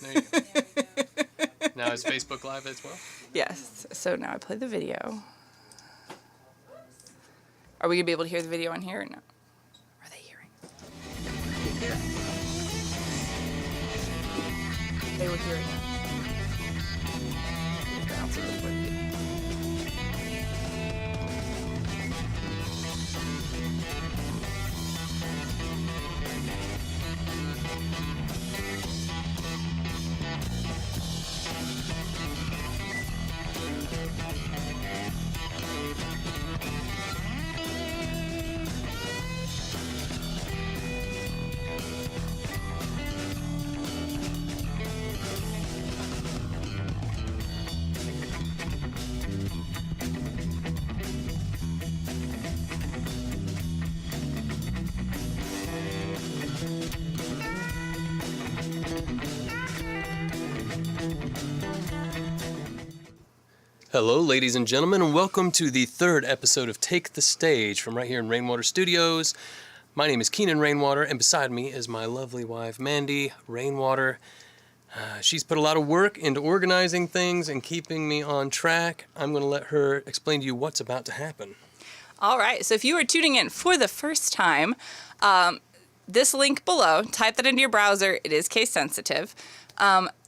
There you go. Now is Facebook Live as well? Yes. So now I play the video. Are we going to be able to hear the video on here or no? Are they hearing? They were hearing it. Bounce it real quick. Hello, ladies and gentlemen, and welcome to the third episode of Take the Stage from right here in Rainwater Studios. My name is Keenan Rainwater, and beside me is my lovely wife, Mandy Rainwater. She's put a lot of work into organizing things and keeping me on track. I'm going to let her explain to you what's about to happen. All right, so if you are tuning in for the first time, this link below, type that into your browser. It is case sensitive.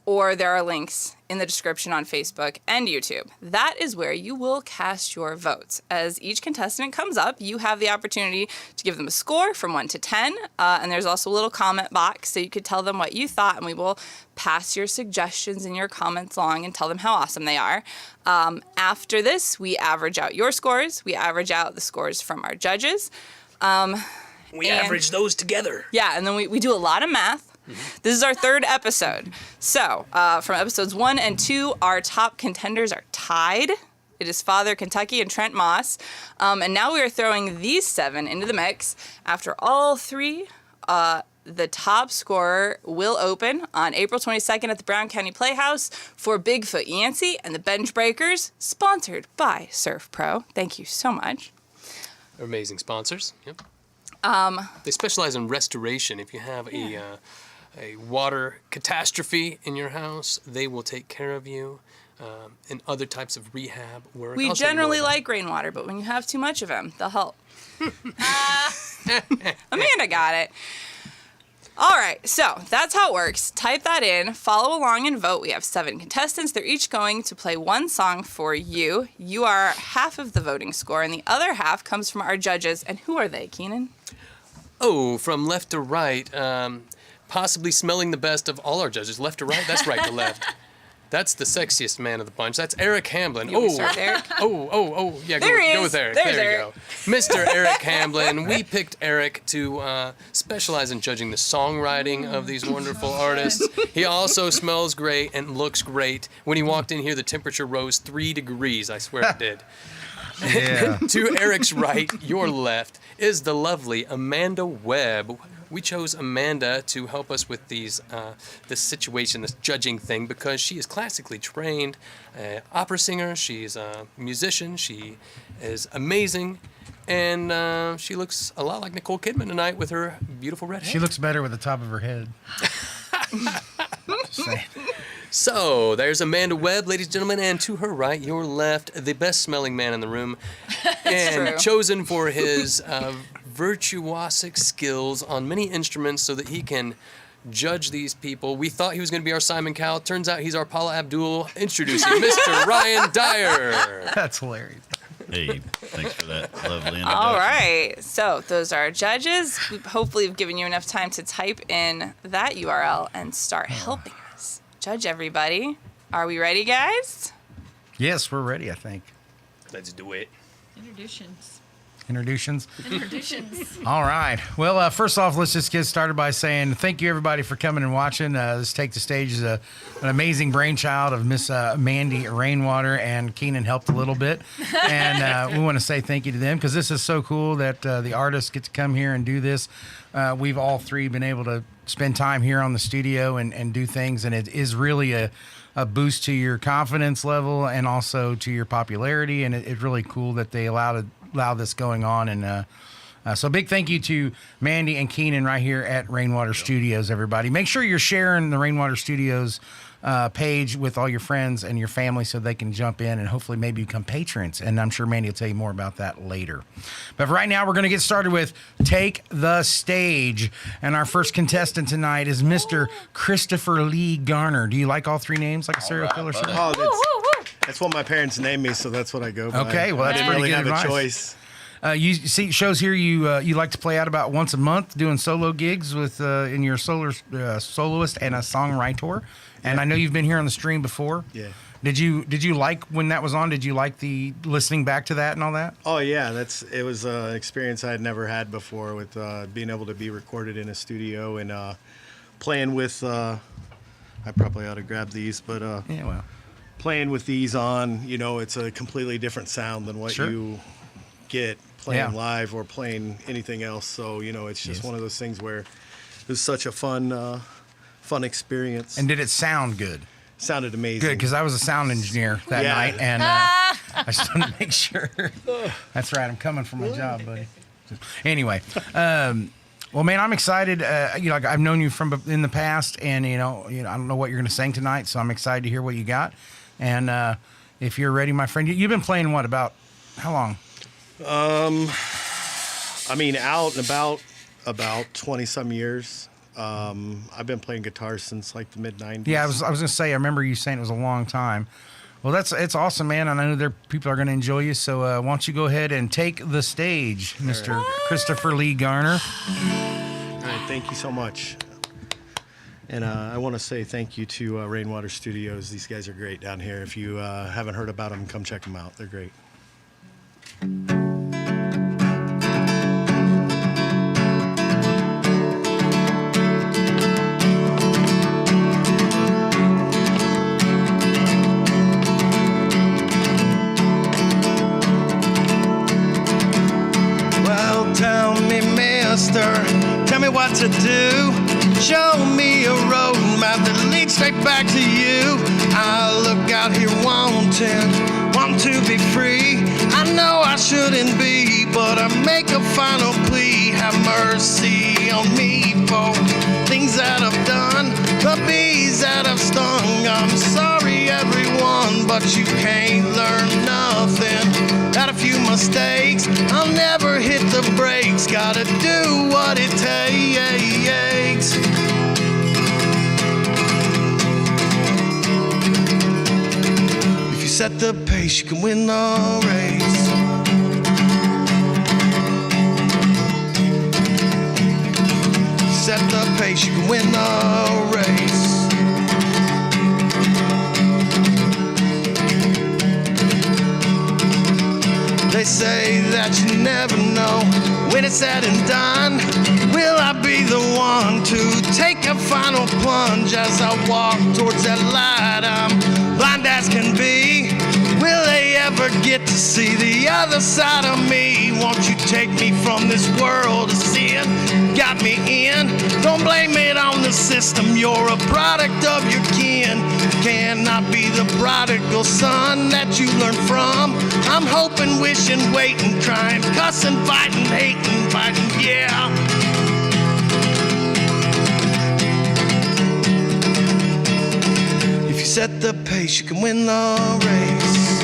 Or there are links in the description on Facebook and YouTube. That is where you will cast your votes. As each contestant comes up, you have the opportunity to give them a score from 1 to 10, and there's also a little comment box, so you could tell them what you thought, and we will pass your suggestions and your comments along and tell them how awesome they are. After this, we average out your scores. We average out the scores from our judges. We average those together. Yeah, and then we do a lot of math. This is our third episode. So, from episodes 1 and 2, our top contenders are tied. It is Father Kentucky and Trent Moss. And now we are throwing these 7 into the mix. After all 3, the top scorer will open on April 22nd at the Brown County Playhouse for Bigfoot Yancey and the Bengebreakers, sponsored by Surf Pro. Thank you so much. Amazing sponsors. Yep. They specialize in restoration. If you have a water catastrophe in your house, they will take care of you, and other types of rehab work. We generally like rainwater, but when you have too much of them, they'll help. Amanda got it. All right, so that's how it works. Type that in, follow along, and vote. We have 7 contestants. They're each going to play one song for you. You are half of the voting score, and the other half comes from our judges. And who are they, Keenan? Oh, from left to right, possibly smelling the best of all our judges. Left to right? That's right to left. That's the sexiest man of the bunch. That's Eric Hamblin. Yeah, go with Eric. There you go. Mr. Eric Hamblin. We picked Eric to specialize in judging the songwriting of these wonderful artists. He also smells great and looks great. When he walked in here, the temperature rose 3 degrees. I swear it did. Yeah. To Eric's right, your left, is the lovely Amanda Webb. We chose Amanda to help us with this situation, this judging thing, because she is classically trained, opera singer. She's a musician. She is amazing, and she looks a lot like Nicole Kidman tonight with her beautiful red hair. She looks better with the top of her head. Just saying. So, there's Amanda Webb, ladies and gentlemen, and to her right, your left, the best-smelling man in the room, and true. chosen for his virtuosic skills on many instruments so that he can judge these people. We thought he was going to be our Simon Cowell. Turns out he's our Paula Abdul. Introducing Mr. Ryan Dyer. That's hilarious. Hey, thanks for that lovely introduction. All right, so those are our judges. We hopefully have given you enough time to type in that URL and start helping us judge everybody. Are we ready, guys? Yes, we're ready, I think. Let's do it. Introductions. All right. Well, first off, let's just get started by saying thank you, everybody, for coming and watching. This Take the Stage is an amazing brainchild of Miss Mandy Rainwater, and Keenan helped a little bit. And we want to say thank you to them because this is so cool that the artists get to come here and do this. We've all 3 been able to spend time here on the studio and do things, and it is really a boost to your confidence level and also to your popularity. And it's really cool that they allow this going on, and So big thank you to Mandy and Keenan right here at Rainwater Studios, everybody. Make sure you're sharing the Rainwater Studios page with all your friends and your family so they can jump in and hopefully maybe become patrons. And I'm sure Mandy will tell you more about that later. But right now, we're going to get started with Take the Stage. And our first contestant tonight is Mr. Kristopher Lee Garner. Do you like all three names like a serial killer? Sir? Oh, that's what my parents named me, so that's what I go by. Okay, well, that's I didn't pretty really good have advice. a choice. You see, it shows here you like to play out about once a month, doing solo gigs with in your soloist and a songwriter. And I know you've been here on the stream before. Yeah. Did you like when that was on? Did you like the listening back to that and all that? Oh yeah, it was an experience I had never had before with being able to be recorded in a studio and playing with. I probably ought to grab these, but Yeah, well, playing with these on, it's a completely different sound than what Sure. you get playing Yeah. live or playing anything else. So it's just Yes. one of those things where it was such a fun experience. and did it sound good? Sounded amazing. Good, because I was a sound engineer that Yeah. night, and I just wanted to make sure. That's right, I'm coming for my job, buddy. Anyway, well, man, I'm excited. Like I've known you from in the past, and I don't know what you're going to sing tonight, so I'm excited to hear what you got. And if you're ready, my friend, you've been playing what about how long? I mean, out and about 20 some years. I've been playing guitar since like the mid 90s. Yeah, I was going to say. I remember you saying it was a long time. Well, it's awesome, man, and I know people are going to enjoy you. So why don't you go ahead and take the stage, Mr. Kristopher Lee Garner. All right, thank you so much. And I want to say thank you to Rainwater Studios. These guys are great down here. If you haven't heard about them, come check them out. They're great. Tell me, mister, tell me what to do. Show me a road map that leads straight back to you. I look out here wanting to be free. I know I shouldn't be, but I make a final plea. Have mercy on me for things that I've done, the bees that I've stung. I'm sorry, everyone, but you can't learn nothing. Got a few mistakes, I'll never hit the brakes. Gotta do what it takes. If you set the pace, you can win the race. If you set the pace, you can win the race. They say that you never know when it's said and done. Will I be the one to take a final plunge as I walk towards that light? I'm blind as can be. Will they ever get to see the other side of me? Won't you take me from this world of sin? Got me in. Don't blame it on the system. You're a product of your kin. Cannot be the prodigal son that you learned from. I'm hoping, wishing, waiting, trying, cussing, fighting, hating, fighting, yeah. If you set the pace, you can win the race.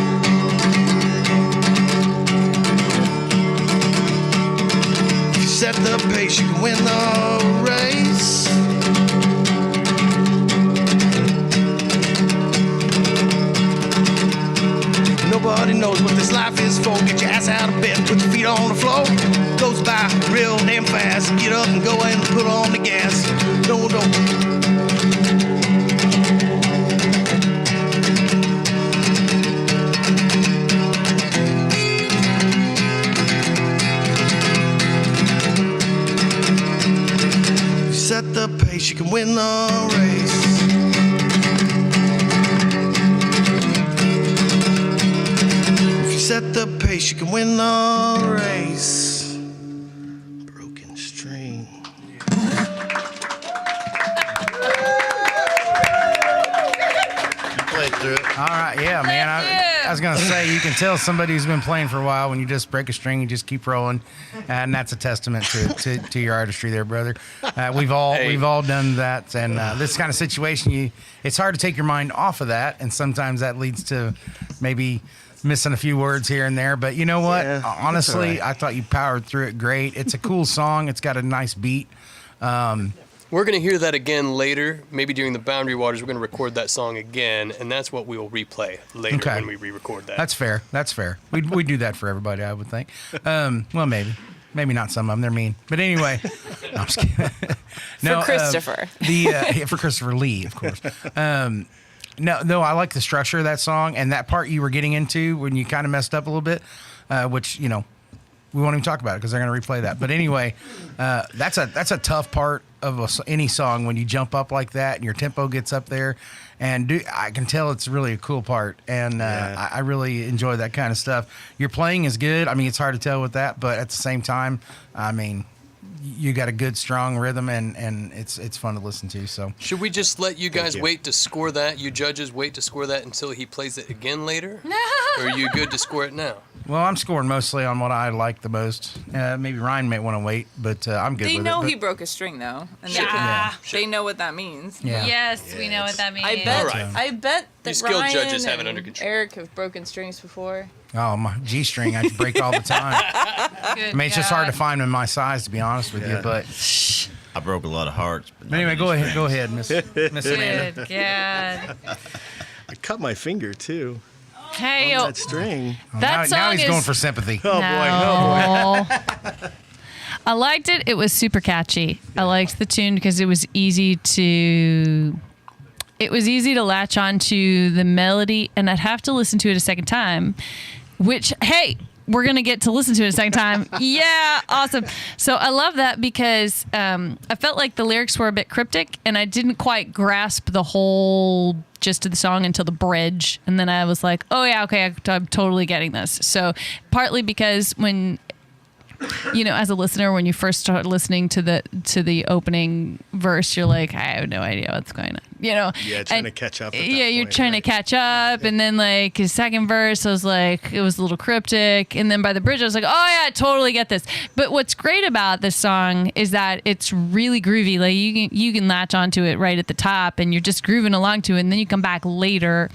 If you set the pace, you can win the race. Nobody knows what this life is for. Get your ass out of bed, put your feet on the floor. Goes by real damn fast. Get up and go and put on the gas. No. Set the pace, you can win the race. Set the pace, you can win the race. Broken string. wait through it. All right, yeah, man. I was gonna say you can tell somebody who's been playing for a while when you just break a string, you just keep rolling, and that's a testament to your artistry there, brother. We've all done that, and this kind of situation, it's hard to take your mind off of that, and sometimes that leads to maybe missing a few words here and there. But you know what? Yeah, honestly, right. I thought you powered through it great. It's a cool song. It's got a nice beat. We're going to hear that again later. Maybe during the Boundary Waters, we're going to record that song again, and that's what we will replay later Okay. when we re-record that. That's fair. That's fair. We do that for everybody, I would think. Well, maybe not some of them. They're mean. But anyway, no, I'm just kidding. No, For Kristopher. For Kristopher Lee, of course. No, I like the structure of that song and that part you were getting into when you kind of messed up a little bit, which we won't even talk about it because they're going to replay that. But anyway, that's a tough part of any song when you jump up like that and your tempo gets up there. And I can tell it's really a cool part, and I really enjoy that kind of stuff. Your playing is good. I mean, it's hard to tell with that, but at the same time, I mean, you got a good, strong rhythm, and it's fun to listen to. So Should we just let you guys you. wait to score that? You judges wait to score that until he plays it again later? Or are you good to score it now? well, I'm scoring mostly on what I like the most. Maybe Ryan might want to wait, but I'm good They with know it. he broke a string though, and Yeah. they know what that means. Yeah. Yes, we know what that means. I bet. Alright. I bet that You skilled Ryan judges have it and under control. Eric have broken strings before. Oh, my G-string, I break all the time. Good I mean, it's just hard to God. find them in my size, to be honest with you. Yeah. But I broke a lot of hearts. But not anyway, any go strings. ahead, Miss Amanda. Good God. I cut my finger too. Hey, On that string. that song now he's is going for sympathy. Oh boy. No. I liked it. It was super catchy. I liked the tune because it was easy to latch onto the melody, and I'd have to listen to it a second time, which, hey, we're going to get to listen to it a second time. Yeah, awesome. So I love that because I felt like the lyrics were a bit cryptic, and I didn't quite grasp the whole gist of the song until the bridge. And then I was like, oh, yeah, okay, I'm totally getting this. So partly because when as a listener, when you first start listening to the opening verse, you're like, I have no idea what's going on. Yeah, trying to catch up. At that You're point, trying right? to catch up, and then like his second verse, I was like, it was a little cryptic, and then by the bridge, I was like, oh yeah, I totally get this. But what's great about this song is that it's really groovy. Like you can latch onto it right at the top, and you're just grooving along to it, and then you come back later.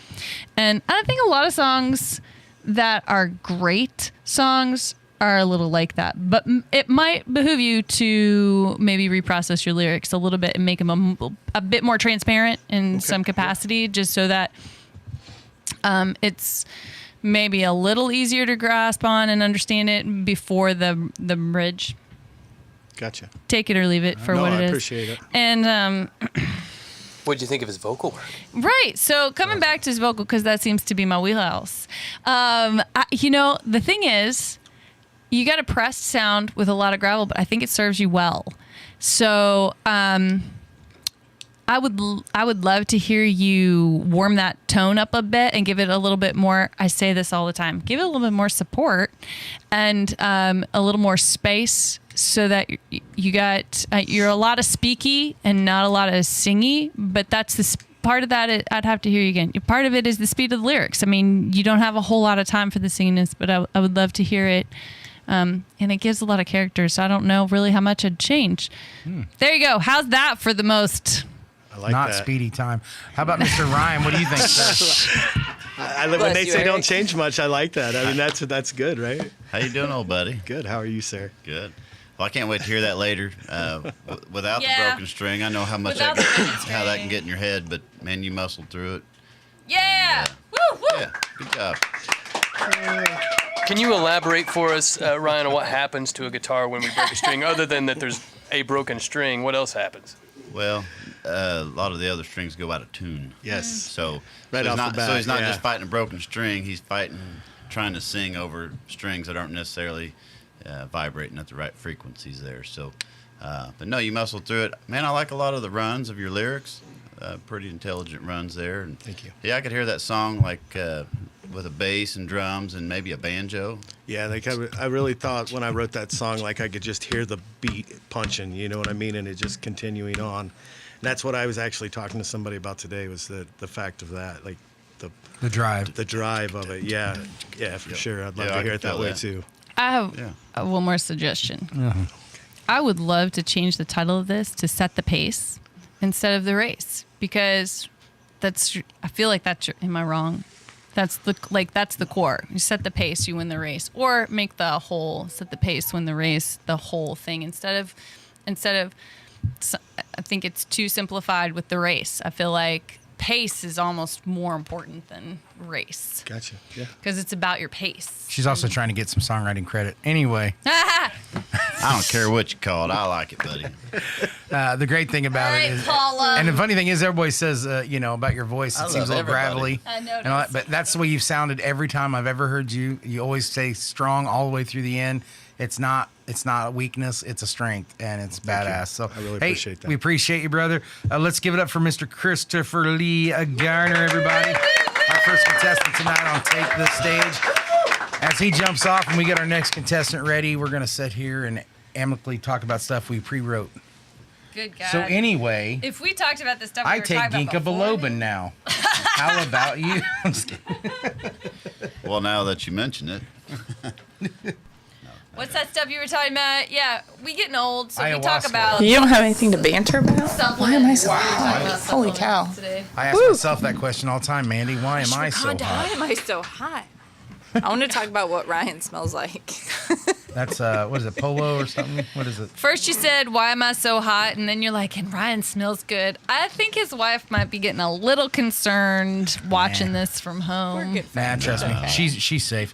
And I think a lot of songs that are great songs are a little like that, but it might behoove you to maybe reprocess your lyrics a little bit and make them a bit more transparent in some capacity, just so that it's maybe a little easier to grasp on and understand it before the bridge. Gotcha. Take it or leave it for No, what it I is. appreciate it. And What did you think of his vocal work? right. So coming back to his vocal, because that seems to be my wheelhouse. The thing is, you got a pressed sound with a lot of gravel, but I think it serves you well. So I would love to hear you warm that tone up a bit and give it a little bit more. I say this all the time. Give it a little bit more support and a little more space, so that you got you're a lot of speaky and not a lot of singy. But that's the part of that. I'd have to hear you again. Part of it is the speed of the lyrics. I mean, you don't have a whole lot of time for the singiness, but I would love to hear it. And it gives a lot of characters, so I don't know really how much I'd change. There you go. How's that for the most? I like Not that. speedy time. How about Mr. Ryan? What do you think, sir? When Bless they you, say don't Eric. change much, I like that. I mean, that's good, right? How you doing, old buddy? Good. How are you, sir? Good. Well, I can't wait to hear that later. Without the Yeah. broken string, I know how much Without that, the broken how that can string. get in your head, but man, you muscled through it. Yeah. Woo, woo. Yeah, good job. Can you elaborate for us, Ryan, on what happens to a guitar when we break a string, other than that there's a broken string? What else happens? Well, a lot of the other strings go out of tune. Yes. So, Right so off he's not, the bat, so he's not yeah. just fighting a broken string. He's trying to sing over strings that aren't necessarily vibrating at the right frequencies there. So, but no, you muscle through it. Man, I like a lot of the runs of your lyrics. Pretty intelligent runs there. And Thank you. Yeah, I could hear that song like with a bass and drums and maybe a banjo. Yeah, like I really thought when I wrote that song, like I could just hear the beat punching, you know what I mean, and it just continuing on. And that's what I was actually talking to somebody about today, was the fact of that, like The drive. the drive of it. Yeah, for sure. I'd love Yeah, to I hear can it that feel way that. too. I have Yeah. one more suggestion. I would love to change the title of this to Set the Pace instead of The Race, because I feel like am I wrong? That's the core. You set the pace, you win the race. Or make the whole set the pace, win the race, the whole thing instead of I think it's too simplified with the race. I feel like pace is almost more important than race. Gotcha. Yeah. Because it's about your pace. She's also trying to get some songwriting credit. Anyway, I don't care what you call it. I like it, buddy. the great thing about it is, Paula. and the funny thing is, everybody says, about your voice, it I seems a love little everybody. gravelly. I noticed. And all that, but that's the way you've sounded every time I've ever heard you. You always stay strong all the way through the end. It's not a weakness, it's a strength, and it's badass. So I really hey, appreciate that. We appreciate you, brother. Let's give it up for Mr. Kristopher Lee Garner, everybody. Our first contestant tonight on Take the Stage. As he jumps off and we get our next contestant ready, we're going to sit here and amicably talk about stuff we pre-wrote. Good God. So anyway, If we talked about this stuff, I take ginkgo biloba now. How about you? I'm just kidding. Well, now that you mention it, What's that stuff you were talking about? Yeah, we getting old, so we talk Ayahuasca. about You don't have anything to banter about? Why am I so Holy cow. today? I ask myself that question all the time, Mandy. Why am I so God, why hot? am I so hot? I want to talk about what Ryan smells like. That's what is it, polo or something? What is it? First you said, why am I so hot? And then you're like, and Ryan smells good. I think his wife might be getting a little concerned watching this from home. We're good Nah, friends. trust me, she's safe.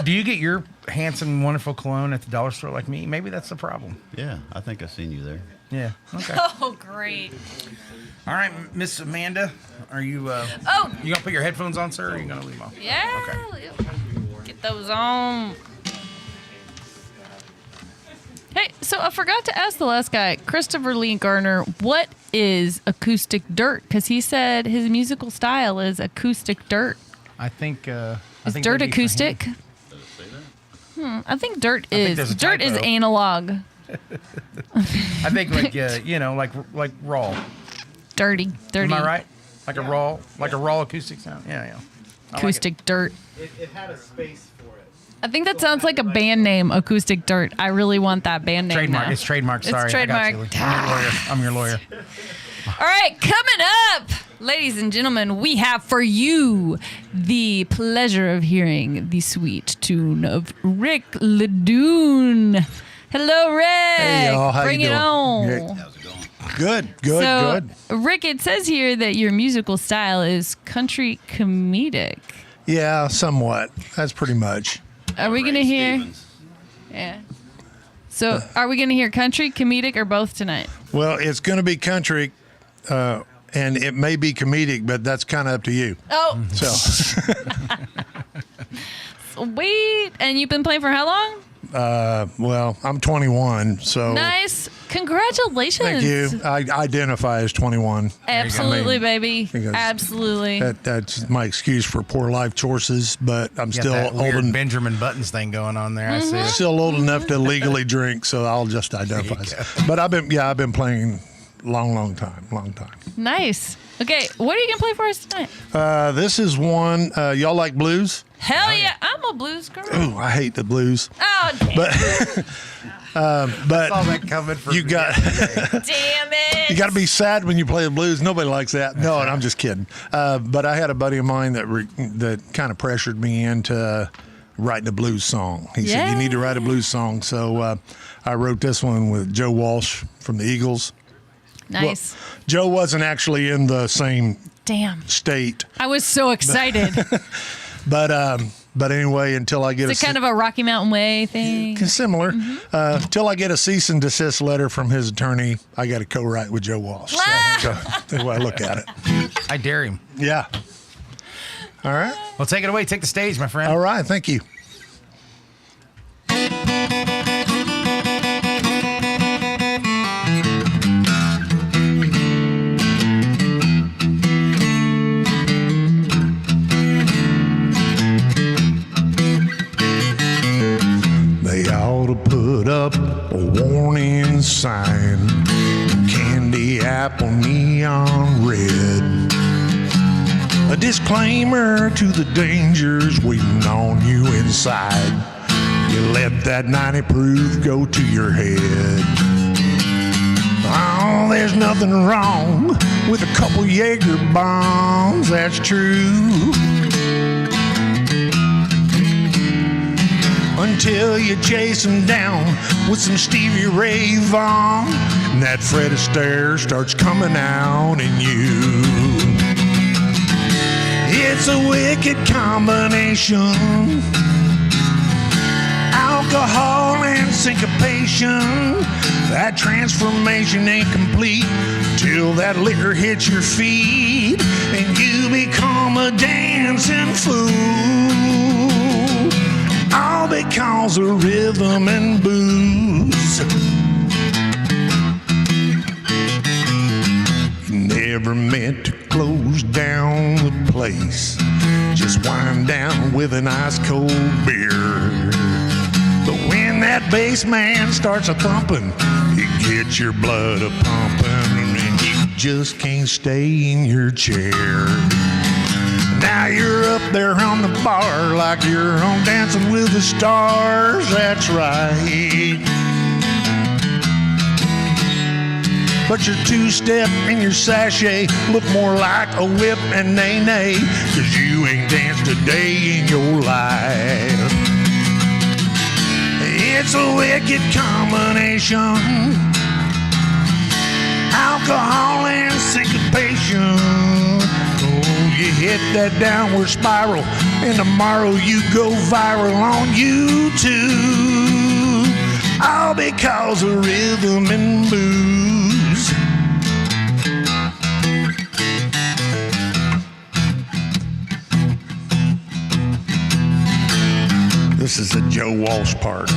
Do you get your handsome, wonderful cologne at the dollar store like me? Maybe that's the problem. yeah, I think I've seen you there. Yeah. Okay. Oh, great. All right, Miss Amanda, are you? Oh, You gonna put your headphones on, sir? Or are you gonna leave them off? yeah. Okay. Get those on. Hey, so I forgot to ask the last guy, Kristopher Lee Garner, what is acoustic dirt? Because he said his musical style is acoustic dirt. I think. Is think dirt that'd be for acoustic? him. Does it say that? I think dirt think is there's a dirt is typo. analog. I think like raw. Dirty. Am I right? Like a raw acoustic sound. Yeah. I like it. Acoustic dirt. It had a space for it. I think that sounds like a band name, Acoustic Dirt. I really want that band name Trademark. now. It's trademark. It's Sorry, I got you. trademarked. I'm your lawyer. All right, coming up, ladies and gentlemen, we have for you the pleasure of hearing the sweet tune of Rick LeDune. Hello, Rick. Hey, y'all. How Bring you it doing? on. Rick. How's it going? Good. So, Rick, it says here that your musical style is country comedic. Yeah, somewhat. That's pretty much. Are we going to Ray hear? Stevens. Yeah. So, are we going to hear country, comedic, or both tonight? Well, it's going to be country, and it may be comedic, but that's kind of up to you. Oh, So, sweet. And you've been playing for how long? well, I'm 21, so Nice. Congratulations. thank you. I identify as 21. Absolutely, I mean, baby. because Absolutely. That's my excuse for poor life choices, but I'm Got still that old weird and Benjamin Buttons thing going on there. I see it. still old enough to legally drink, so I'll just identify. But I've been playing long time. Nice. Okay, what are you going to play for us tonight? This is one. Y'all like blues? Hell yeah. I'm a blues girl. Ooh, I hate the blues. Oh, damn, But Saw that coming from you got damn it. you got to be sad when you play the blues. Nobody likes that. No, and I'm just kidding. But I had a buddy of mine that kind of pressured me into writing a blues song. He said, "You need to write a blues song." So I wrote this one with Joe Walsh from the Eagles. Nice. Well, Joe wasn't actually in the same Damn. state, I was so excited. but anyway, until I get It's kind of a Rocky Mountain Way thing. similar, until I get a cease and desist letter from his attorney, I got to co-write with Joe Walsh. So that's the way I look at it. I dare him. Yeah. All right. Well, take it away. Take the stage, my friend. All right. Thank you. They ought to put up a warning sign, candy apple neon red. A disclaimer to the dangers waiting on you inside. You let that 90 proof go to your head. Oh, there's nothing wrong with a couple Jaeger bombs, that's true. Until you chase them down with some Stevie Ray Vaughan, and that Fred Astaire starts coming out in you. It's a wicked combination, alcohol and syncopation. That transformation ain't complete till that liquor hits your feet and you become a dancing fool. All because of rhythm and booze. Never meant to close down the place. Just wind down with an ice cold beer. But when that bass man starts a thumping, it gets your blood a pumping, and you just can't stay in your chair. Now you're up there on the bar like you're on Dancing with the Stars, that's right. But your two-step and your sachet look more like a whip and nay-nay, 'cause you ain't danced a day in your life. It's a wicked combination, alcohol and syncopation. Oh, you hit that downward spiral, and tomorrow you go viral on YouTube. All because of rhythm and blues. This is a Joe Walsh part.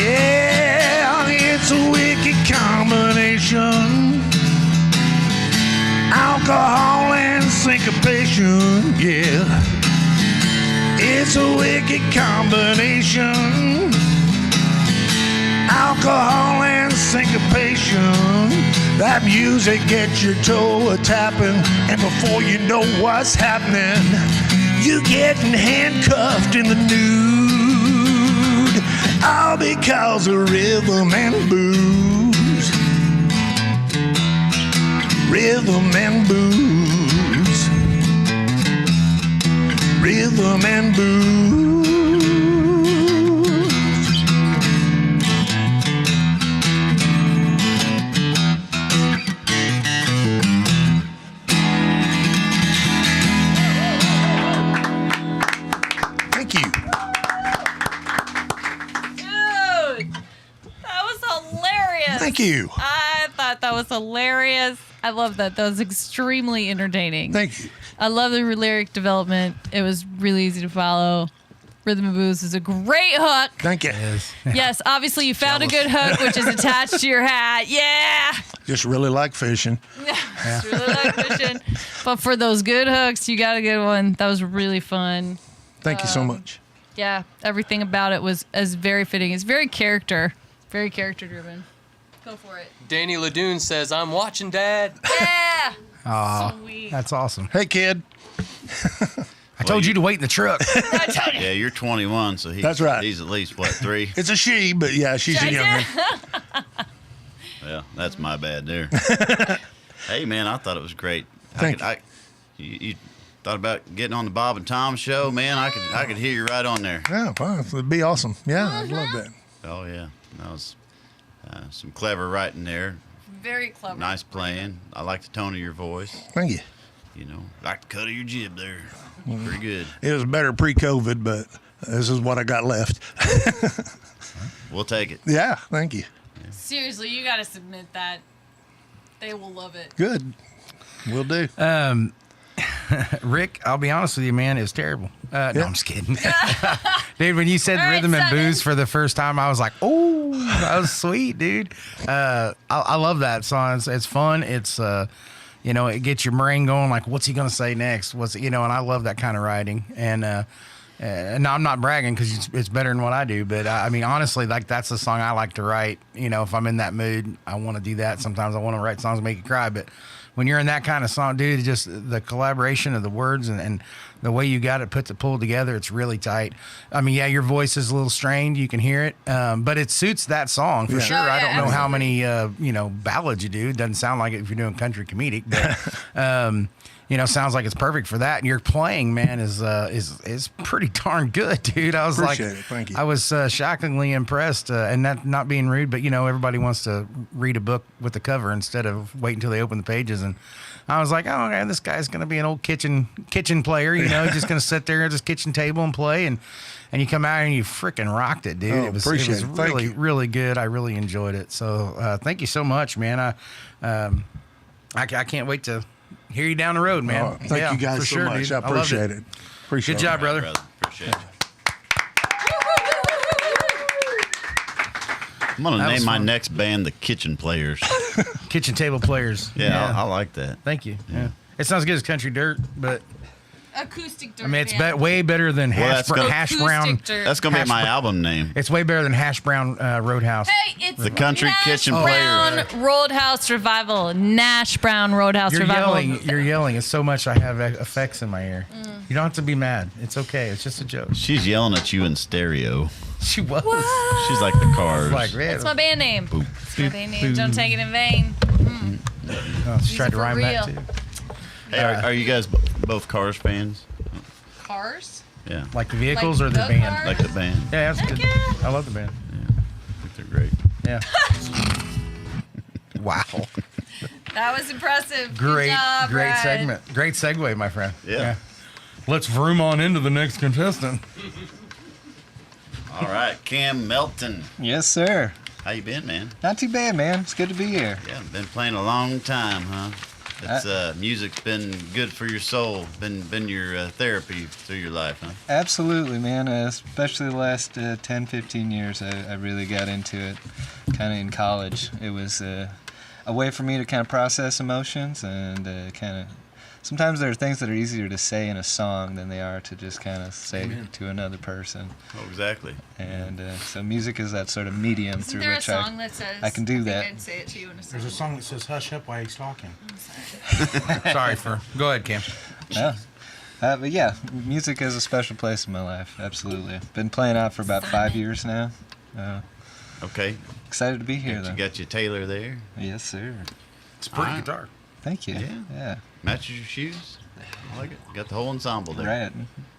Yeah, it's a wicked combination, alcohol and syncopation, yeah. It's a wicked combination, alcohol and syncopation. That music gets your toe a-tapping, and before you know what's happening, you getting handcuffed in the nude. All because of rhythm and booze. Rhythm and booze. Rhythm and booze. Thank you. Dude, that was hilarious. Thank you. I thought that was hilarious. I love that. That was extremely entertaining. Thank you. I love the lyric development. It was really easy to follow. Rhythm and Blues is a great hook. Thank you. Yes, obviously you found a good hook, which is attached to your hat. Yeah. Just really like fishing. Just really like fishing. But for those good hooks, you got a good one. That was really fun. Thank you so much. Yeah, everything about it was very fitting. It's very character driven. Go for it. Danny LeDune says, "I'm watching, Dad." Yeah. Aw, Sweet. that's awesome. Hey, kid. I told you to wait in the truck. Yeah, you're 21, so That's right. he's at least, what, 3? It's a she, but yeah, she's a youngin. Well, that's my bad there. Hey, man, I thought it was great. Thank You thought about getting on the Bob and Tom show, man? I could hear you right on there. Yeah, well, it'd be awesome. Yeah, I'd love that. Oh, yeah. That was some clever writing there. Very clever. Nice playing. I like the tone of your voice. Thank you. You know, like the cut of your jib there. Pretty good. It was better pre-COVID, but this is what I got left. We'll take it. Yeah, thank you. Seriously, you got to submit that. They will love it. Good. Will do. Rick, I'll be honest with you, man. It was terrible. No, I'm just kidding. Dude, when you said All right, rhythm and 7. blues for the first time, I was like, oh, that was sweet, dude. I love that song. It's fun. It's, it gets your brain going, like, what's he going to say next? And I love that kind of writing. And no, I'm not bragging because it's better than what I do. But, I mean, honestly, like, that's the song I like to write. If I'm in that mood, I want to do that. Sometimes I want to write songs that make you cry. But when you're in that kind of song, dude, just the collaboration of the words and the way you got it pulled together, it's really tight. I mean, yeah, your voice is a little strained. You can hear it. But it suits that song for sure. Oh, yeah, I don't know how absolutely. many, ballads you do. It doesn't sound like it if you're doing country comedic. But, sounds like it's perfect for that. And your playing, man, is pretty darn good, dude. I was Appreciate it. Thank you. I was shockingly impressed. And that not being rude, but, everybody wants to read a book with the cover instead of wait until they open the pages. And I was like, oh, okay, this guy's going to be an old kitchen player, he's just going to sit there at his kitchen table and play. And you come out and you freaking rocked it, dude. Oh, It was appreciate it. Thank really, you. really good. I really enjoyed it. So thank you so much, man. I can't wait to hear you down the road, man. Oh, thank you guys for so sure, much. dude. I loved appreciate it. Appreciate Good job, it. brother. Appreciate you. I'm gonna That name was my fun. next band the Kitchen Players. Kitchen table players. Yeah, I like that. Thank you. Yeah. It's not as good as Country Dirt, but Acoustic dirt. I mean, it's way better than Well, that's gonna- hash brown. Acoustic dirt. That's gonna be Hash my br- album name. It's way better than Hash Brown Roadhouse. Hey, it's The Country Nash Kitchen Brown Players. Roadhouse Revival. Nash Brown Roadhouse You're Revival. yelling. You're yelling. It's so much I have effects in my ear. You don't have to be mad. It's okay. It's just a joke. She's yelling at you in stereo. She was. She's like the Cars. Like, man. That's my band name. Boop. That's my band name. Don't take it in vain. Oh, she tried to for rhyme that real. too. Hey, are you guys both Cars fans? Cars? Yeah. Like the vehicles Like or the the band? car? Like the band. Yeah, that's good. yeah. I love the band. I think they're great. Yeah. Wow. That was impressive. Good Great, job, great Brad. segment. Great segue, my friend. Yeah. Let's vroom on into the next contestant. All right, Cam Melton. Yes, sir. How you been, man? Not too bad, man. It's good to be here. Yeah, been playing a long time, huh? It's music's been good for your soul. Been your therapy through your life, huh? Absolutely, man. Especially the last 10, 15 years, I really got into it kind of in college. It was a way for me to kind of process emotions and kind of... Sometimes there are things that are easier to say in a song than they are to just kind of say to another person. Oh, exactly. And so music is that sort of medium Isn't through there a which song that says, I can do that. I'd say it to you in a song. There's a song that says "Hush up" while he's talking. Sorry for. Go ahead, Cam. Yeah. But yeah, music has a special place in my life. Absolutely. Been playing out for about 5 years now. Okay. Excited to be here, You though. got your Taylor there. Yes, sir. It's a pretty All right. guitar. Thank you. Yeah. Yeah. Matches your shoes. I like it. Got the whole ensemble there. Right.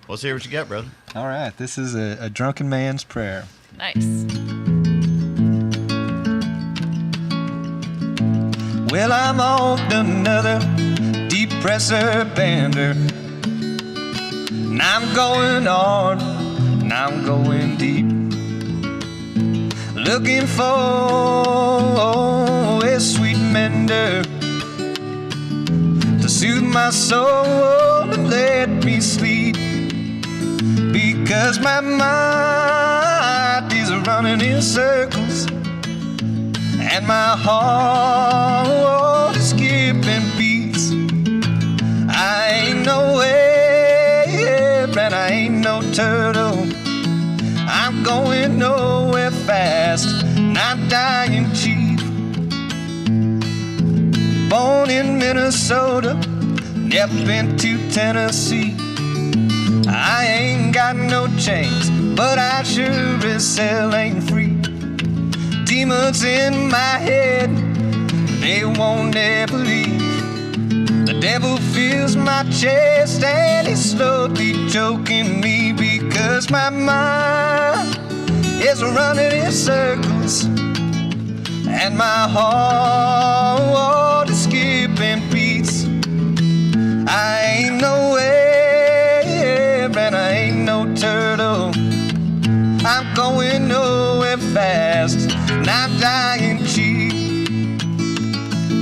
Let's hear what you got, brother. All right. This is a drunken man's prayer. Nice. Well, I'm on another depressor bender. And I'm going hard, and I'm going deep. Looking for a sweet mender to soothe my soul and let me sleep. Because my mind is running in circles and my heart is skipping beats. I ain't no whale and I ain't no turtle. I'm going nowhere fast, not dying cheap. Born in Minnesota, never been to Tennessee. I ain't got no chains, but I sure as hell ain't free. Demons in my head, they won't ever leave. The devil fills my chest and he's slowly choking me because my mind is running in circles and my heart is skipping beats. I ain't no whale and I ain't no turtle. I'm going nowhere fast, not dying cheap.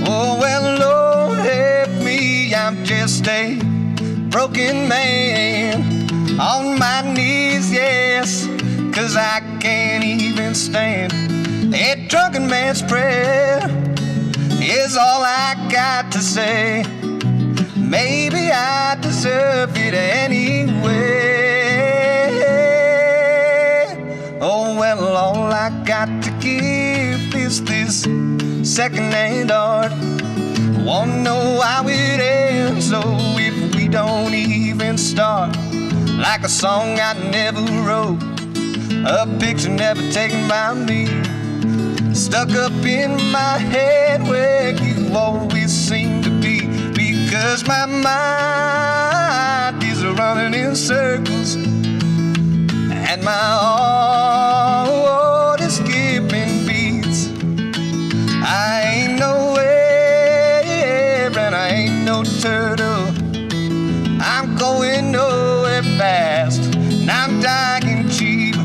Oh, well, Lord help me, I'm just a broken man on my knees, yes, 'cause I can't even stand a drunken man's prayer is all I got to say. Maybe I deserve it anyway. Oh well, all I got to give is this second-hand art. Wanna know how it ends, so if we don't even start, like a song I never wrote, a picture never taken by me, stuck up in my head where you always seem to be, because my mind is running in circles and my heart is skipping beats. I ain't no wave and I ain't no turtle. I'm going nowhere fast and I'm dying cheap.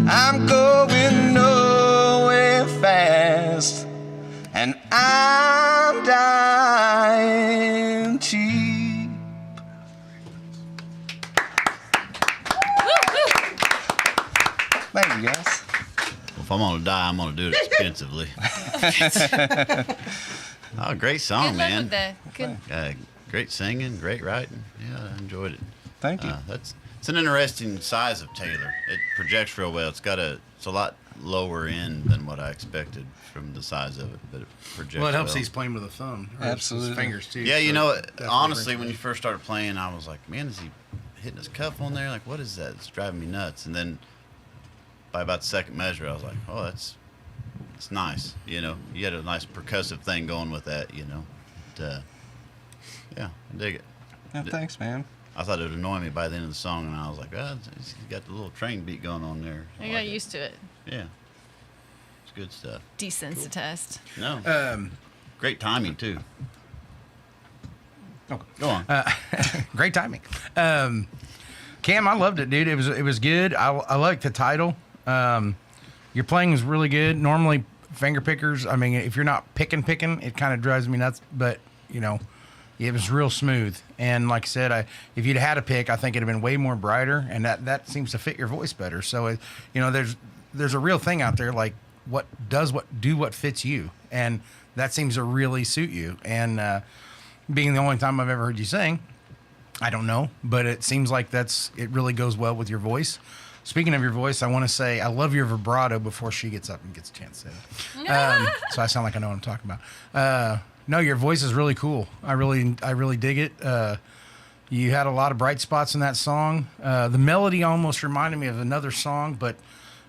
I'm going nowhere fast and I'm dying cheap. Thank you, guys. If I'm gonna die, I'm gonna do it expensively. Oh, great song, man. Great singing, great writing. Yeah, I enjoyed it. Thank you. It's an interesting size of Taylor. It projects real well. It's a lot lower end than what I expected from the size of it, but it projects Well, it helps well. he's playing with a thumb. Or Absolutely. His fingers, too. Yeah, you so know, definitely honestly, brings when it you first started playing, I was like, man, is he hitting his cuff on there? Like, what is that? It's driving me nuts. And then by about the second measure, I was like, oh, it's nice. You know, you had a nice percussive thing going with that, you know. But, yeah, I dig it. Yeah, thanks, man. I thought it would annoy me by the end of the song, and I was like, oh, he's got the little train beat going on there. I got used to it. Yeah. It's good stuff. Desensitized. No. up. Great timing, too. Okay. Go on. Great timing. Cam, I loved it, dude. It was good. I like the title. Your playing was really good. Normally, finger pickers, I mean, if you're not picking, it kind of drives me nuts. But, you know, it was real smooth. And like I said, if you'd had a pick, I think it'd have been way more brighter. And that seems to fit your voice better. So, you know, there's a real thing out there, like what fits you. And that seems to really suit you. And being the only time I've ever heard you sing, I don't know, but it seems like it really goes well with your voice. Speaking of your voice, I want to say I love your vibrato before she gets up and gets a chance to say it. So I sound like I know what I'm talking about. No, your voice is really cool. I really dig it. You had a lot of bright spots in that song. The melody almost reminded me of another song, but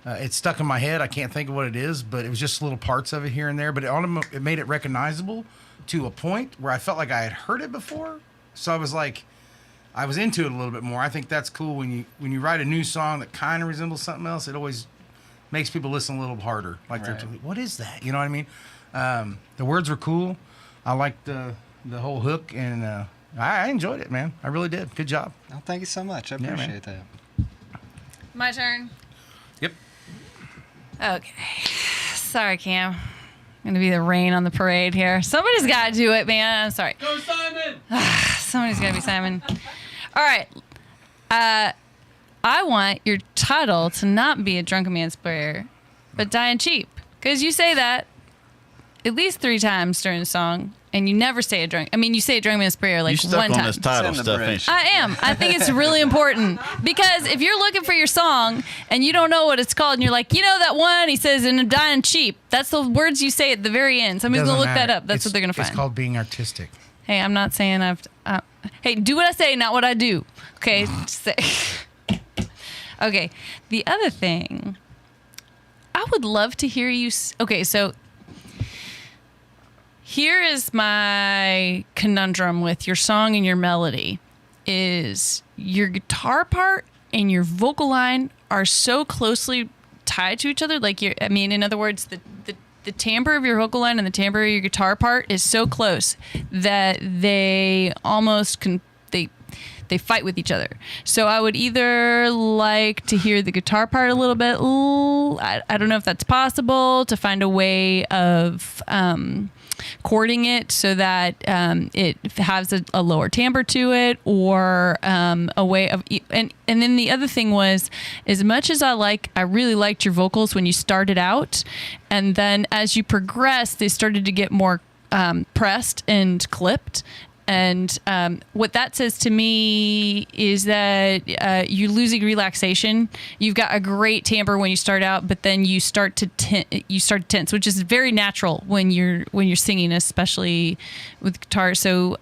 it's stuck in my head. I can't think of what it is, but it was just little parts of it here and there. But it made it recognizable to a point where I felt like I had heard it before. So I was like, I was into it a little bit more. I think that's cool when you write a new song that kind of resembles something else. It always makes people listen a little harder. Like they're like, what is that? You know what I mean? The words were cool. I liked the whole hook, and I enjoyed it, man. I really did. Good job. Oh, thank you so much. I Yeah, appreciate that. My turn. Yep. Okay. Sorry, Cam. I'm going to be the rain on the parade here. Somebody's got to do it, man. I'm sorry. Go, Simon! Somebody's got to be Simon. All right. I want your title to not be a drunken man's prayer, but dying cheap. Because you say that at least 3 times during the song, and you never say you say a drunken man's prayer like You stuck one on time. this title It's in the stuff, bridge. ain't you? I am. I think it's really important because if you're looking for your song and you don't know what it's called and you're like, you know that one he says in dying cheap, that's the words you say at the very end. Somebody's going to look that up. That's what they're going to find. It's called being artistic. Hey, I'm not saying hey, do what I say, not what I do. Okay? Just say. Okay. The other thing, I would love to hear you. Okay, so here is my conundrum with your song and your melody is your guitar part and your vocal line are so closely tied to each other. Like, in other words, the timbre of your vocal line and the timbre of your guitar part is so close that they almost they fight with each other. So I would either like to hear the guitar part a little bit. I don't know if that's possible, to find a way of chording it so that it has a lower timbre to it, or a way of, and then the other thing was, as much as I really liked your vocals when you started out, and then as you progressed, they started to get more pressed and clipped. And what that says to me is that you're losing relaxation. You've got a great timbre when you start out, but then you start to tense, which is very natural when you're singing, especially with guitar. So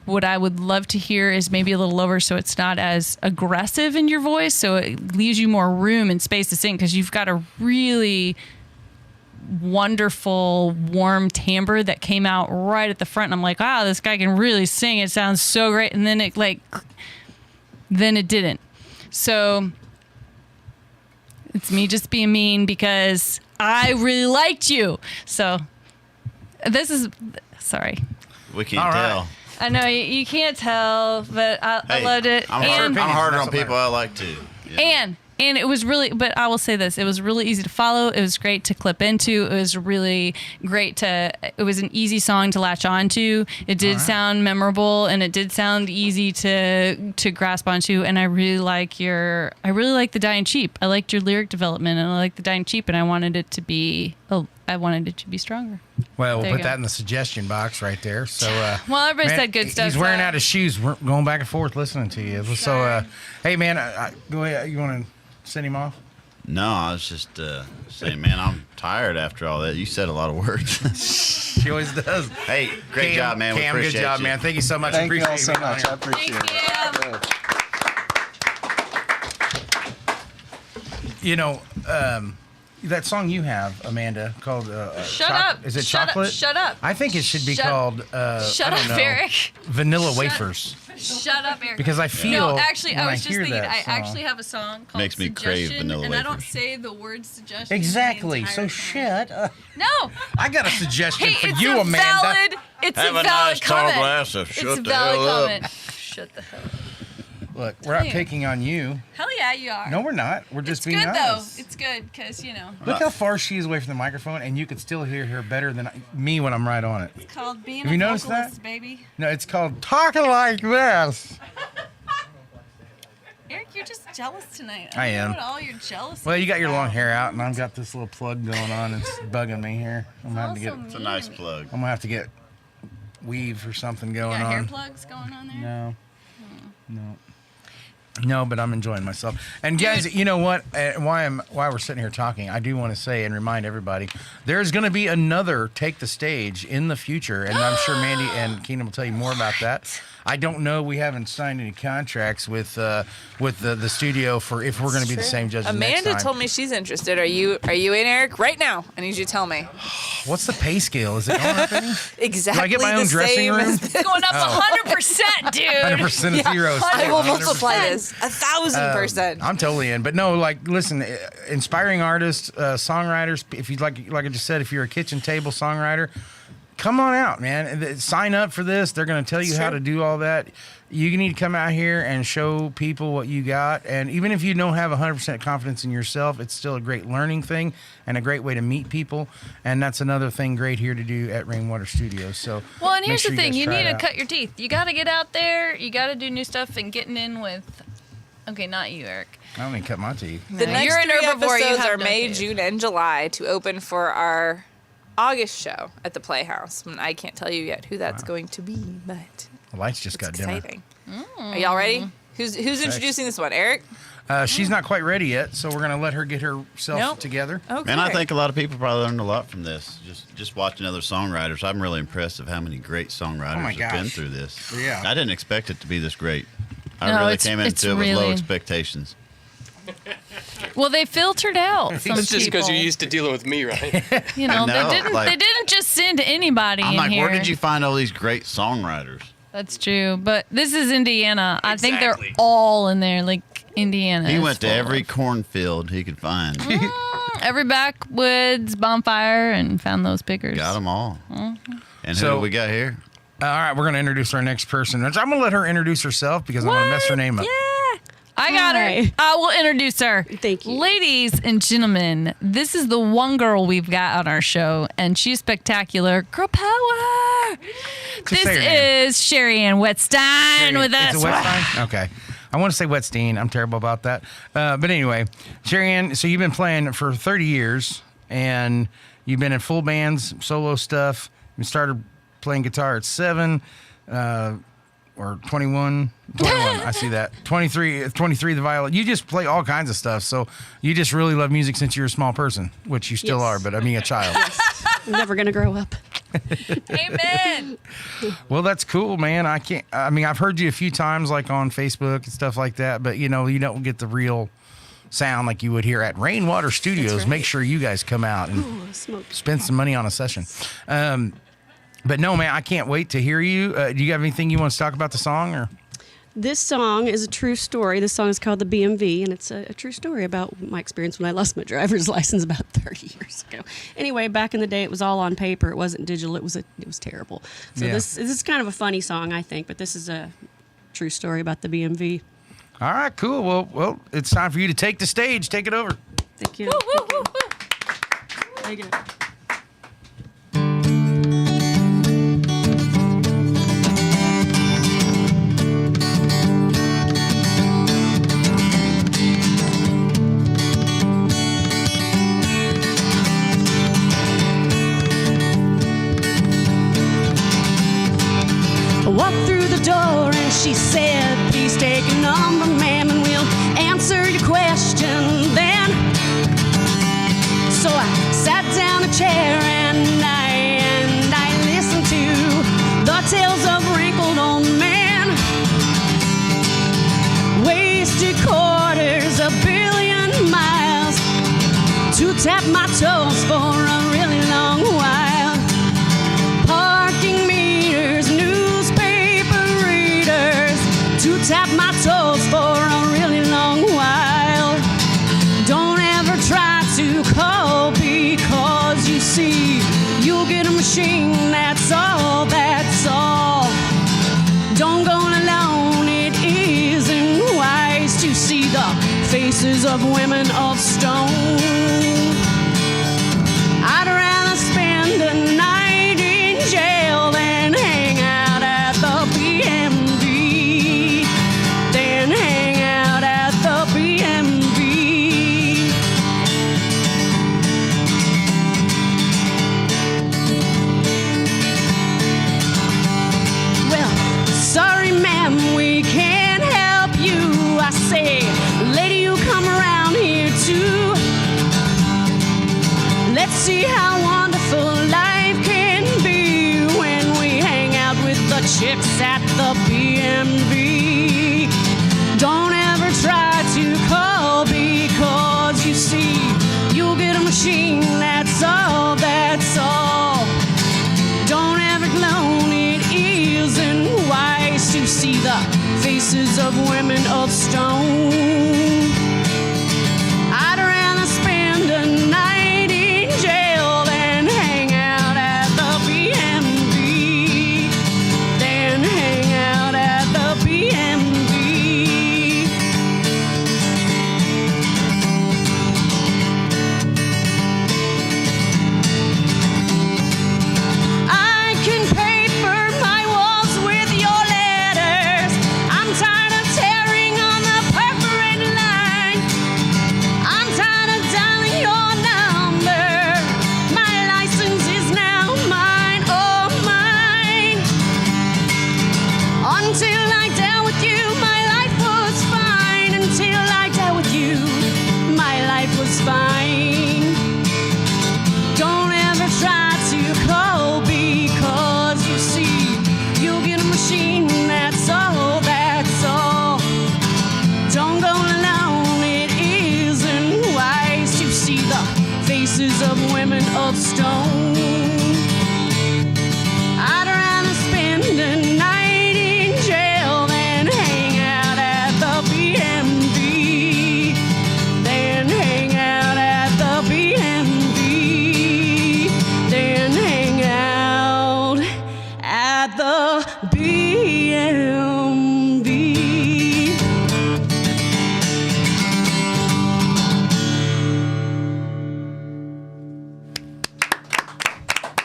what I would love to hear is maybe a little lower, so it's not as aggressive in your voice, so it leaves you more room and space to sing, because you've got a really wonderful warm timbre that came out right at the front, and I'm like, wow, this guy can really sing, it sounds so great. And then it didn't. So it's me just being mean because I really liked you. So this is sorry, we can't tell. I know you can't tell, but I loved it. I'm harder on people I like too. Yeah. And it was really, but I will say this, it was really easy to follow. It was great to clip into. It was really great it was an easy song to latch onto. It did sound memorable, and it did sound easy to grasp onto. And I really like the Dying Cheap. I liked your lyric development, and I like the Dying Cheap, and I wanted it to be stronger. Well, we'll put that in the suggestion box right there. So, well, everybody said good stuff. He's wearing out his shoes. We're going back and forth listening to you. Sure. So, hey, man, go ahead. You want to send him off? No, I was just saying, man, I'm tired after all that. You said a lot of words. She always does. Hey, great job, man. Cam, we appreciate good job, you. man. Thank you so much. Thank you all so much. I appreciate it. You know, that song you have, Amanda, called Shut Up. Is it Shut Chocolate? Up. Shut up. I think it should be called Shut Up, Eric. Vanilla Wafers. Shut up, Eric. Because I feel No, actually, when I was just hear thinking, that I song, actually have a song called Makes me crave Suggestion, vanilla and I don't wafers. say the word suggestion. Exactly. the So entire shit. time. No. I got a suggestion Hey, for it's you, a Amanda. valid. It's Have a a valid nice tall comment. glass of It's shut a the valid hell up. comment. Shut the hell up. Look, we're not Damn. picking on you. Hell yeah, you are. No, we're not. We're just It's being good honest. though. It's good because Look how far she is away from the microphone, and you could still hear her better than me when I'm right on it. it's called being Have a you noticed vocalist, that? baby. No, it's called talking like this. Eric, you're just jealous tonight. I don't know am. what all you're jealous. Well, you got your about. long hair out, and I've got this little plug going on. It's bugging me here. I'm gonna have to get. Also It's a nice plug. I'm gonna have to get weave or something You going got hair on. plugs going on there? No. No, but I'm enjoying myself. And guys, you know what? Why we're sitting here talking, I do want to say and remind everybody, there's going to be another Take the Stage in the future, and I'm sure Mandy and Keenan will tell you more about that. I don't know. We haven't signed any contracts with the studio for if we're going to be the same judges next Amanda time. told me she's interested. Are you in, Eric? Right now, I need you to tell me. What's the pay scale? Is it going up any? Exactly. Do I get my own the dressing same room? as- It's going up 100%, dude. 100% zero. I will 100%. multiply this 1,000%. I'm totally in, but no, like, listen, inspiring artists, songwriters. If you like I just said, if you're a kitchen table songwriter, come on out, man. Sign up for this. They're going to tell you how to do all that. You need to come out here and show people what you got. And even if you don't have 100% confidence in yourself, it's still a great learning thing and a great way to meet people. And that's another thing great here to do at Rainwater Studios. So, Well, and make here's sure the thing. guys You try need it to out. cut your teeth. You got to get out there. You got to do new stuff and getting in with... Okay, not you, Eric. I don't even cut my teeth. The No, next you're an 3 herbivore, you episodes have are no May, teeth. June, and July to open for our August show at the Playhouse. And I can't tell you yet who that's going to be, but The lights just it's got dimmer. exciting. Are y'all ready? Who's introducing this one? Eric? She's not quite ready yet, so we're going to let her get herself Nope. together. Okay. Man, I think a lot of people probably learned a lot from this. Just watching other songwriters. I'm really impressed of how many great songwriters Oh my have been gosh. through this. Yeah. I didn't expect it to be this great. I No, really it's- came it's into it with low really- expectations. Well, they filtered out some It's just because people. you're used to dealing with me, right? You know, I know, they didn't just send anybody I'm in like, here. where did you find all these great songwriters? That's true, but this is Indiana. I think they're Exactly. all in there, like Indiana. He is went to full every of- cornfield he could find. every backwoods bonfire and found those pickers. Got them all. And who So- do we got here? All right, we're going to introduce our next person. I'm going to let her introduce herself because I'm going to mess her name up. Yeah. I got her. Hi. I will introduce her. Thank you. Ladies and gentlemen, this is the one girl we've got on our show, and she's spectacular. Girl power. Just This say her name. is Sharianne Whetstine with us. Is it Whetstine? Okay. I want to say Whetstine. I'm terrible about that. But anyway, Sharianne, so you've been playing for 30 years, and you've been in full bands, solo stuff. You started playing guitar at 7 or 21. I see that. 23, the violin. You just play all kinds of stuff. So you just really love music since you're a small person, which you still Yes. are, but I mean a child. I'm never going to grow up. Amen. Well, that's cool, man. I've heard you a few times like on Facebook and stuff like that, but you don't get the real sound like you would hear at Rainwater Studios. right. Make sure you guys come out and Ooh, smoke. spend some money on a session. But no, man, I can't wait to hear you. Do you have anything you want to talk about the song or? This song is a true story. This song is called The BMV, and it's a true story about my experience when I lost my driver's license about 30 years ago. Anyway, back in the day, it was all on paper. It wasn't digital. It was terrible. So Yeah. this is kind of a funny song, I think, but this is a true story about the BMV. All right, cool. Well, it's time for you to take the stage. Take it over. Thank you. Woo, woo, woo, woo. Thank you. I walked through the door and she said, please take a number, ma'am, and we'll answer your question then. So I sat down a chair and I listened to the tales of wrinkled old men. Wasted quarters, a billion miles to tap my toes for a really long while. Parking meters, newspaper readers to tap my toes for a really long while. Don't ever try to call because you see you'll get a machine, that's all, that's all. Don't go alone, it isn't wise to see the faces of women of stone. I'd rather spend a night in jail than hang out at the BMV. Than hang out at the BMV. Well, sorry ma'am, we can't help you. I say, lady, you come around here too. Let's see how wonderful life can be when we hang out with the chicks at the BMV. Don't ever try to call because you see you'll get a machine, that's all, that's all. Don't ever clone, it isn't wise to see the faces of women of stone. I'd rather spend a night in jail than hang out at the BMV. Than hang out at the BMV. I can paper my walls with your letters. I'm tired of tearing on the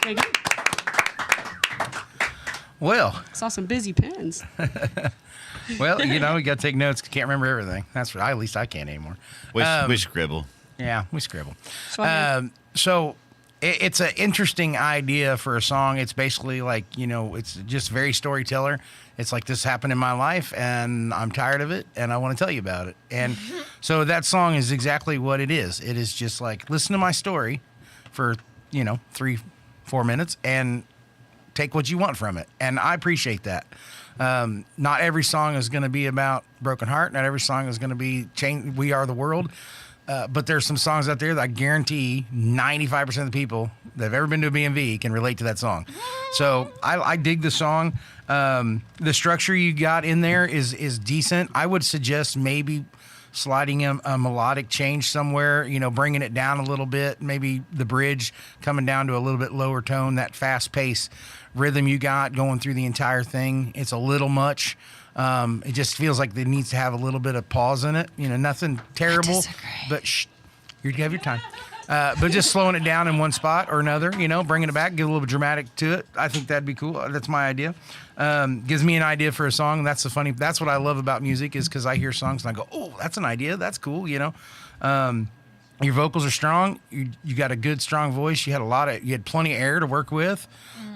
Thank you. Well, Saw some busy pens. well, you know, we got to take notes. Can't remember everything. That's right. At least I can't anymore. We scribble. Yeah, we scribble. So, So it's an interesting idea for a song. It's basically like, you know, it's just very storyteller. It's like, this happened in my life and I'm tired of it and I want to tell you about it. And so that song is exactly what it is. It is just like, listen to my story for, you know, 3-4 minutes and take what you want from it. And I appreciate that. Not every song is going to be about broken heart. Not every song is going to be We Are the World. But there's some songs out there that I guarantee 95% of the people that have ever been to a BMV can relate to that song. So I dig the song. The structure you got in there is decent. I would suggest maybe sliding a melodic change somewhere, you know, bringing it down a little bit, maybe the bridge coming down to a little bit lower tone, that fast pace rhythm you got going through the entire thing. It's a little much. It just feels like it needs to have a little bit of pause in it. You know, nothing terrible, but you have your time. But just slowing it down in one spot or another, you know, bringing it back, give a little bit dramatic to it. I think that'd be cool. That's my idea. Gives me an idea for a song. That's what I love about music, is because I hear songs and I go, oh, that's an idea. That's cool. You know, your vocals are strong. You got a good, strong voice. You had plenty of air to work with.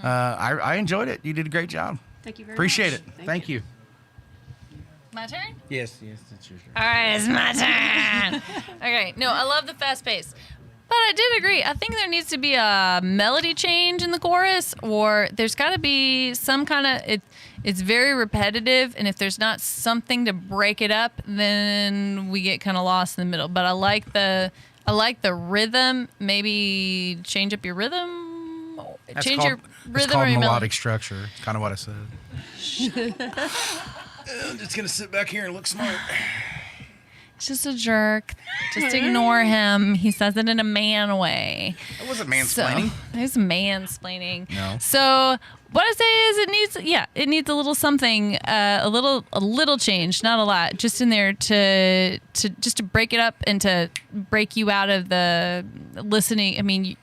I enjoyed it. You did a great job. thank you very Appreciate much. it. Thank you. My turn? Yes, it's your turn. All right, it's my turn. Okay, no, I love the fast pace. But I did agree. I think there needs to be a melody change in the chorus, or there's got to be some kind of, it's very repetitive, and if there's not something to break it up, then we get kind of lost in the middle. But I like the rhythm. Maybe change up your rhythm. That's change called, your it's rhythm called or your melodic melody. structure. It's kind of what I said. I'm just going to sit back here and look smart. He's just a jerk. Just ignore him. He says it in a man way. That wasn't mansplaining. It's mansplaining. No. So what I say is it needs a little something, a little change, not a lot, just in there to break it up and to break you out of the listening. I mean,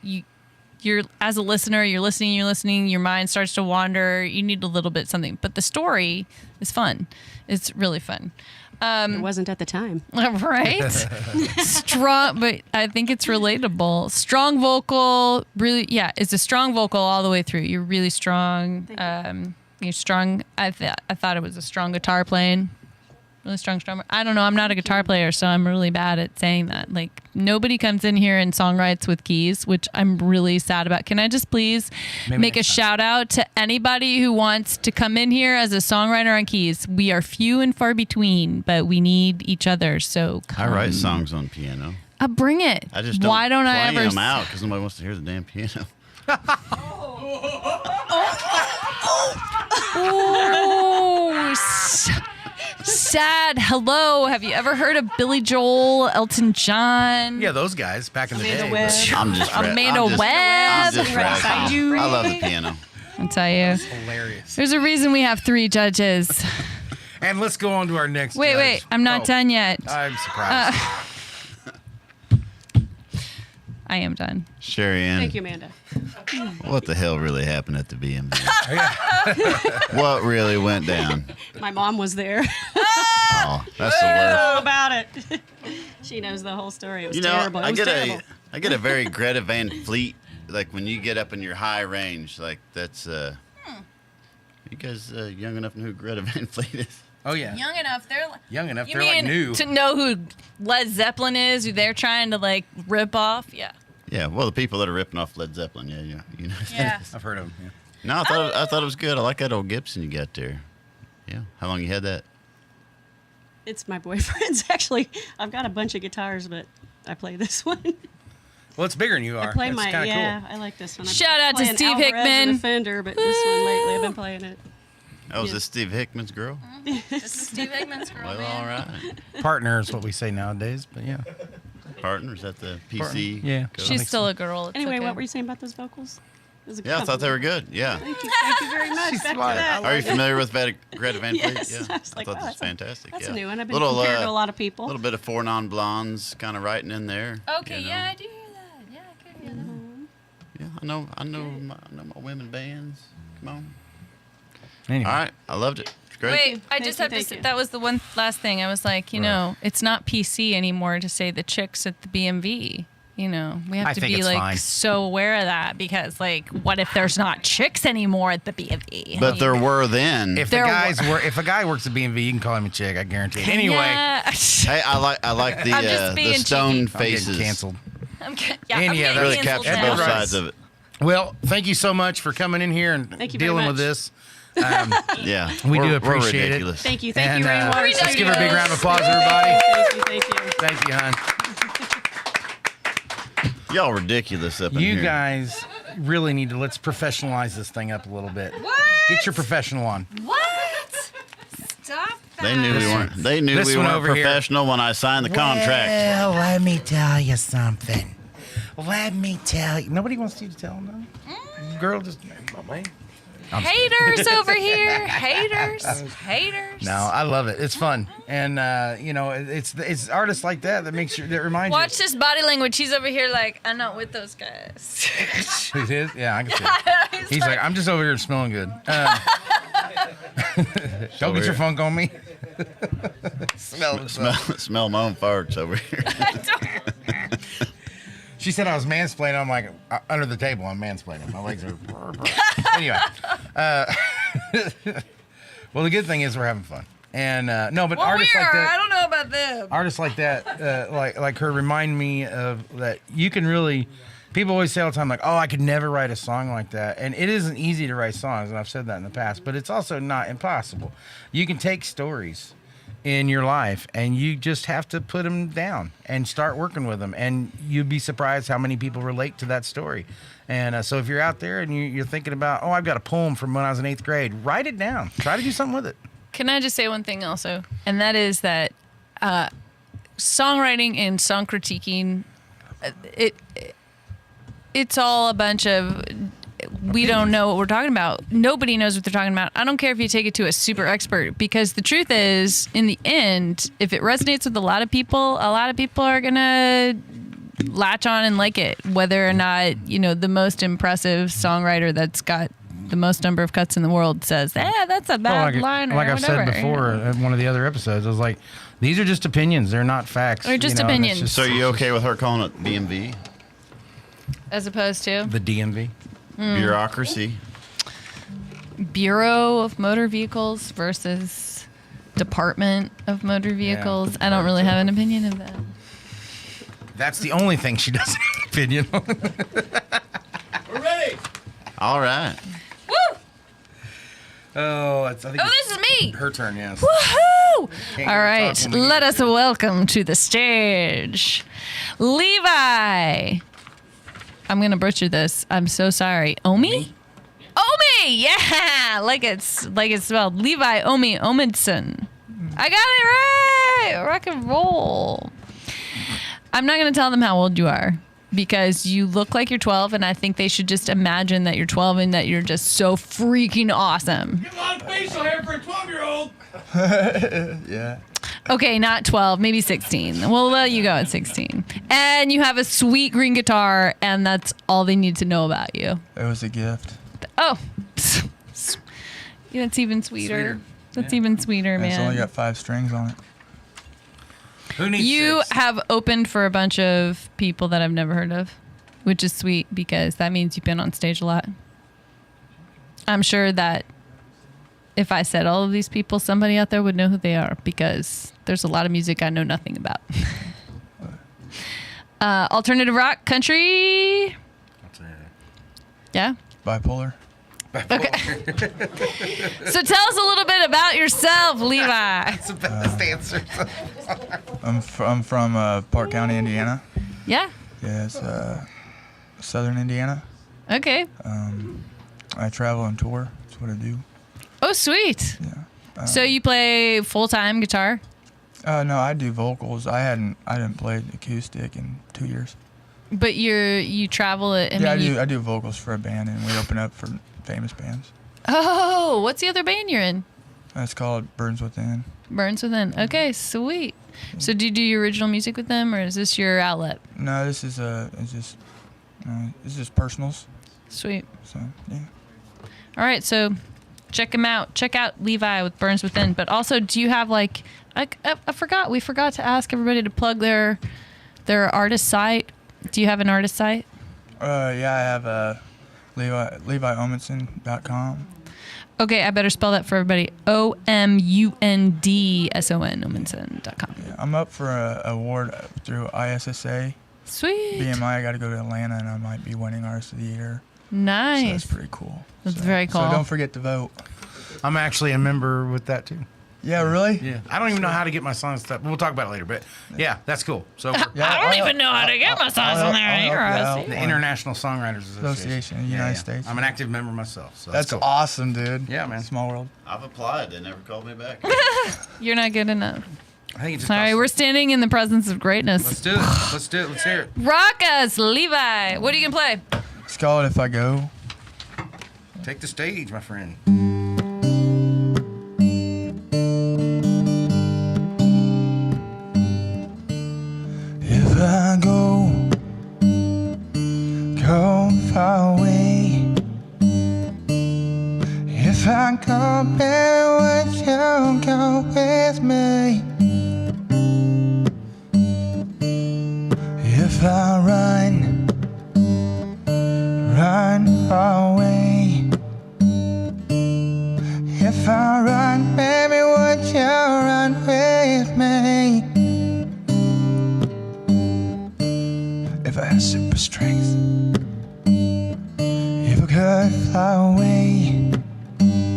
you're as a listener, you're listening, your mind starts to wander. You need a little bit something, but the story is fun. It's really fun. It wasn't at the time. Right? Strong, but I think it's relatable. Strong vocal, really, yeah, it's a strong vocal all the way through. You're really strong. You're strong. I thought it was a strong guitar playing. Really strong drummer. I don't know. I'm not a guitar player, so I'm really bad at saying that. Like, nobody comes in here and songwrites with keys, which I'm really sad about. Can I just please make a shout out to anybody who wants to come in here as a songwriter on keys? We are few and far between, but we need each other. So come. I write songs on piano. Bring it. I just don't Why don't I play ever them out because nobody wants to hear the damn piano. Oh, sad. Hello. Have you ever heard of Billy Joel, Elton John? Yeah, those guys back in the day. Webb. I'm just Amanda I'm Webb. just Beside you. I love the piano. I'll tell you. Hilarious. There's a reason we have 3 judges. And let's go on to our next Wait. judge. I'm not Oh, done yet. I'm surprised. I am done. Sharianne, Thank you, Amanda. what the hell really happened at the BMB? What really went down? My mom was there. Oh, that's the worst. Know about it. She knows the whole story. It was terrible. I It was terrible. I get a very Greta Van Fleet, like when you get up in your high range, like that's you guys young enough to know who Greta Van Fleet is? Oh, yeah. Young enough. They're They're like new. to know who Led Zeppelin is, who they're trying to like rip off? Yeah. Yeah, well, the people that are ripping off Led Zeppelin, you know. Yeah. I've heard of them. Yeah. No, I thought it was good. I like that old Gibson you got there. Yeah, how long you had that? It's my boyfriend's, actually. I've got a bunch of guitars, but I play this one. Well, it's bigger than you are. I play That's kind of cool. I like this one. I'm Shout out to playing Steve Alvarez Hickman. and Fender, but this one lately I've been playing it. Oh, was this Steve Hickman's girl? This is Steve Hickman's girl, Well, all right. Partner is what we say nowadays, but yeah. Partner, is that the PC? Yeah. code? She's still a girl. It's Anyway, okay. what were you saying about those vocals? It was a Yeah, I thought they were good. Yeah. Thank you very much. She's Back to smart. that. Are you familiar with Greta Van Fleet? Yes. Yeah. I was like, thought wow, this was fantastic. That's yeah. a new one. I've been compared to a lot of people. A little bit of Four Non Blondes kind of writing in there. Okay, you know. yeah, I do hear that. Yeah, I could hear that. Yeah, I know my women bands. Come on. Anyway. All right, I loved it. It's great. Wait, I just have to say, that was the one last thing. I was like, you know, it's not PC anymore to say the chicks at the BMV. You know, we have I to think be it's like fine. so aware of that because, like, what if there's not chicks anymore at the BMV? But there were then. If a guy works at BMV, you can call him a chick. I guarantee it. Anyway, Yeah. Hey, I like I'm just the being stone cheeky. I'm getting faces. canceled. I'm getting Really canceled captured now. both sides of it. Well, thank you so much for coming in here and Thank you very dealing much. with this. Yeah, We do we're appreciate it. ridiculous. Thank you, And, Rainwater let's give her a Studios. big round of applause, everybody. Thank you. Thank you, hon. Y'all ridiculous up in You here. guys really need to let's professionalize this thing up a little bit. What? Get your professional on. What? Stop that. They knew we weren't. They knew This we one weren't over here. professional when I signed the contract. Well, let me tell you something. Let me tell you. Nobody wants you to tell them. No? Girl, just. Oh, man. Haters over here. Haters. No, I love it. It's fun, and you know, it's artists like that makes you that reminds Watch this body language. He's over here like, I'm not with those guys. you. It is. Yeah, I can see it. He's like, I'm just over here smelling good. Don't get your funk on me. Smell my own farts over here. She said I was mansplaining. I'm like, under the table, I'm mansplaining. My legs are. Anyway. Well, the good thing is we're having fun. And no, but Well, artists we like are. that. I don't know about them. Artists like that, like her, remind me of that. You can really. People always say all the time, like, "Oh, I could never write a song like that," and it isn't easy to write songs, and I've said that in the past. But it's also not impossible. You can take stories in your life, and you just have to put them down and start working with them, and you'd be surprised how many people relate to that story. And so, if you're out there and you're thinking about, "Oh, I've got a poem from when I was in 8th grade," write it down. Try to do something with it. Can I just say one thing also? And that is that songwriting and song critiquing, it's all a bunch of, we don't know what we're talking about. Nobody knows what they're talking about. I don't care if you take it to a super expert, because the truth is, in the end, if it resonates with a lot of people are going to latch on and like it, whether or not, you know, the most impressive songwriter that's got the most number of cuts in the world says, that's a bad line or like I've whatever. said before in one of the other episodes, I was like, these are just opinions. They're not facts. They're just you know, and it's opinions. So are you okay with her calling it BMV? As opposed to the DMV? Bureaucracy. Bureau of Motor Vehicles versus Department of Motor Vehicles. I don't really have an opinion of that. That's the only thing she doesn't have an opinion on. We're ready. All right. Woo! I think this is me. Her turn, yes. Woohoo! Can't All right, talk when we let get us welcome to the stage Levi. I'm gonna butcher this. I'm so sorry. Omee? Omee, yeah, like it's spelled. Levi Omee Omundson. I got it right. Rock and roll. I'm not gonna tell them how old you are, because you look like you're 12, and I think they should just imagine that you're 12 and that you're just so freaking awesome. Get a lot of facial hair for a 12-year-old. Yeah. Okay, not 12, maybe 16. We'll let you go at 16. And you have a sweet green guitar, and that's all they need to know about you. It was a gift. Oh, yeah, that's even sweeter. That's even sweeter, And it's only man. got 5 strings on it. Who needs You 6? have opened for a bunch of people that I've never heard of, which is sweet because that means you've been on stage a lot. I'm sure that if I said all of these people, somebody out there would know who they are, because there's a lot of music I know nothing about. Alternative rock, country. Yeah. Bipolar. Okay. So tell us a little bit about yourself, Levi. That's the best answer. I'm from Park County, Indiana. Yeah. Yeah, it's southern Indiana. Okay. I travel and tour. That's what I do. Oh, sweet. Yeah. So you play full-time guitar? No, I do vocals. I didn't play acoustic in 2 years. But you travel it. I do vocals for a band, and we open up for famous bands. Oh, what's the other band you're in? It's called Burns Within. Burns Within. Okay, sweet. So do you do your original music with them, or is this your outlet? No, this is it's just personals. Sweet. So yeah. All right, so check him out. Check out Levi with Burns Within. But also, do you have like I forgot. We forgot to ask everybody to plug their artist site. Do you have an artist site? Yeah, I have Omundson.com. Okay, I better spell that for everybody. OMUNDSON, Omundson.com. Yeah, I'm up for an award through ISSA. Sweet. BMI, I got to go to Atlanta, and I might be winning Artist of the Year. Nice. So that's pretty cool. That's very cool. So don't forget to vote. I'm actually a member with that too. Yeah, really? Yeah. I don't even know how to get my songs stuff. We'll talk about it later, but yeah, that's cool. So Yeah, I don't even know how to get my songs on there. I'll help you out. the International Songwriters Association in the United States. I'm an active member myself. So That's cool. awesome, dude. Yeah, man. Small world. I've applied. They never called me back. You're not good enough. I think it just All right, costs- we're standing in the presence of greatness. Let's do it. Let's do it. Let's hear it. Rock us, Levi. What are you going to play? It's called If I Go. Take the stage, my friend. If I go far away, if I go, baby, would you go with me? If I run far away, if I run, baby, would you run with me? If I had super strength, if I could fly away,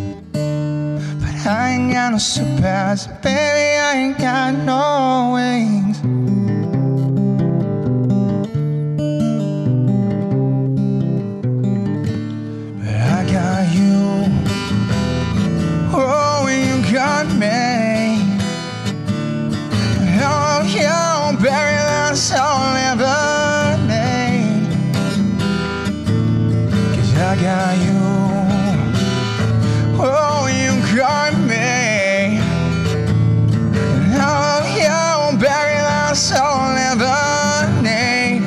but I ain't got no superpowers, baby, I ain't got no wings. But I got you, oh, you got me. Oh, you, baby, that's all ever. I got you, oh, you got me. Oh, you, baby, that's all I'll ever need,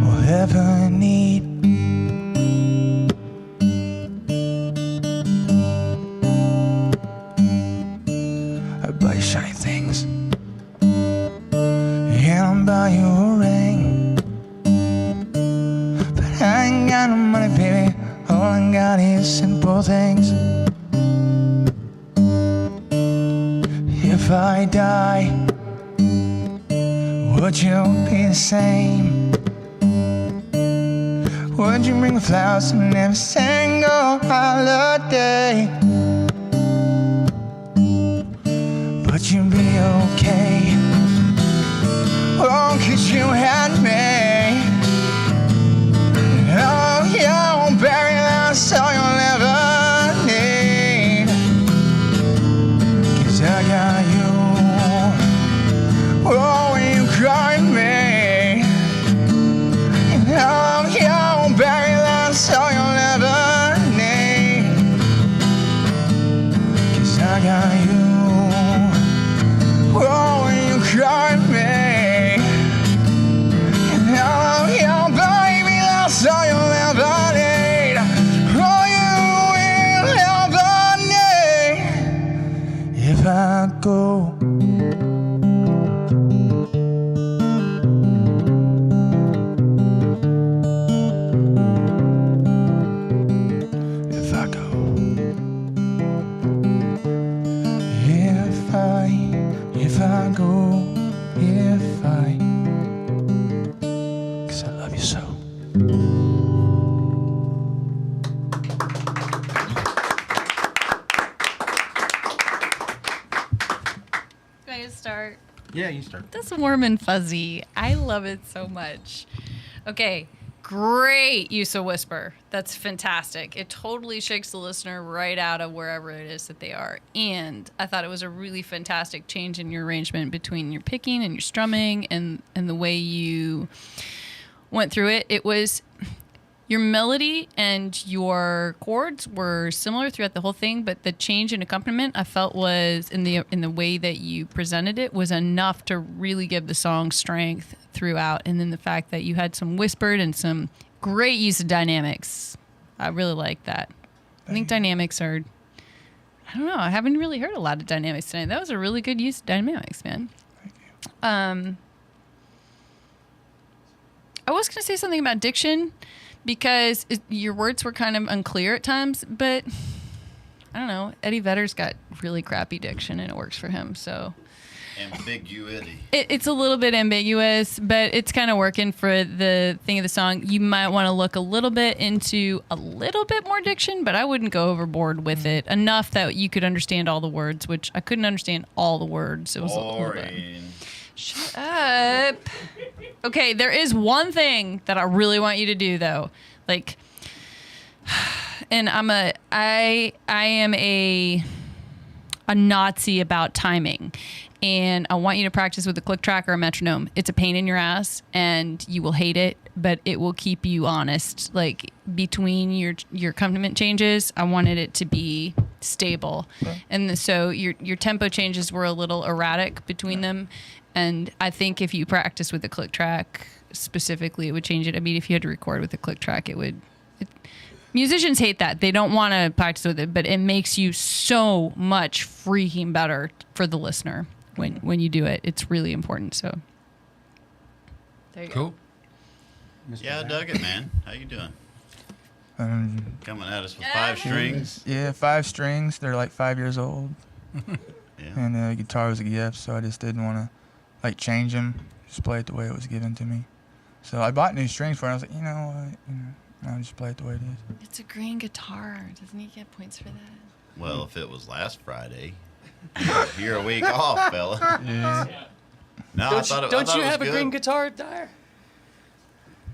or ever need. I buy shiny things, yeah, I'll buy you a ring. I ain't got no money, baby. All I got is simple things. If I die, would you be the same? Would you bring me flowers on every single holiday? Would you be okay? Oh, 'cause you had me. Oh, yeah, baby, that's all you'll ever need. 'Cause I got you, oh, you got me. Oh, yeah, baby, that's all you'll ever need. 'Cause I got you, oh, you got me. Oh, yeah, baby, that's all you'll ever need. All you will ever need. If I go, if I go, if I go, if I, 'cause I love you so. Can I start? Yeah, you start. That's warm and fuzzy. I love it so much. Okay, great use of whisper. That's fantastic. It totally shakes the listener right out of wherever it is that they are. And I thought it was a really fantastic change in your arrangement between your picking and your strumming and the way you went through it. It was your melody and your chords were similar throughout the whole thing, but the change in accompaniment I felt was in the way that you presented it was enough to really give the song strength throughout. And then the fact that you had some whispered and some great use of dynamics. I really like that. I think dynamics are, I don't know, I haven't really heard a lot of dynamics tonight. That was a really good use of dynamics, man. Thank you. I was going to say something about diction because your words were kind of unclear at times, but I don't know. Eddie Vedder's got really crappy diction and it works for him, so. Ambiguity. It's a little bit ambiguous, but it's kind of working for the thing of the song. You might want to look a little bit into a little bit more diction, but I wouldn't go overboard with it. Enough that you could understand all the words, which I couldn't understand all the words. It was a little bit. Shut up. Okay, there is one thing that I really want you to do though. Like, and I am a Nazi about timing. And I want you to practice with a click track or a metronome. It's a pain in your ass, and you will hate it, but it will keep you honest. Like, between your accompaniment changes, I wanted it to be stable. Okay. And so your tempo changes were a little erratic between them. And I think if you practice with a click track specifically, it would change it. I mean, if you had to record with a click track, it would... Musicians hate that. They don't want to practice with it, but it makes you so much freaking better for the listener. When you do it, it's really important. So, there you Cool. go. Yeah, I dug it, man. How you doing? Coming at us with 5 strings. Yeah, 5 strings. They're like 5 years old. Yeah. And the guitar was a gift, so I just didn't want to like change them. Just play it the way it was given to me. So I bought new strings for it. I was like, you know what? I'll just play it the way it is. It's a green guitar. Doesn't he get points for that? Well, if it was last Friday, you're a week off, fella. Yeah. No, I thought Don't you it was have a good. green guitar, Dyer?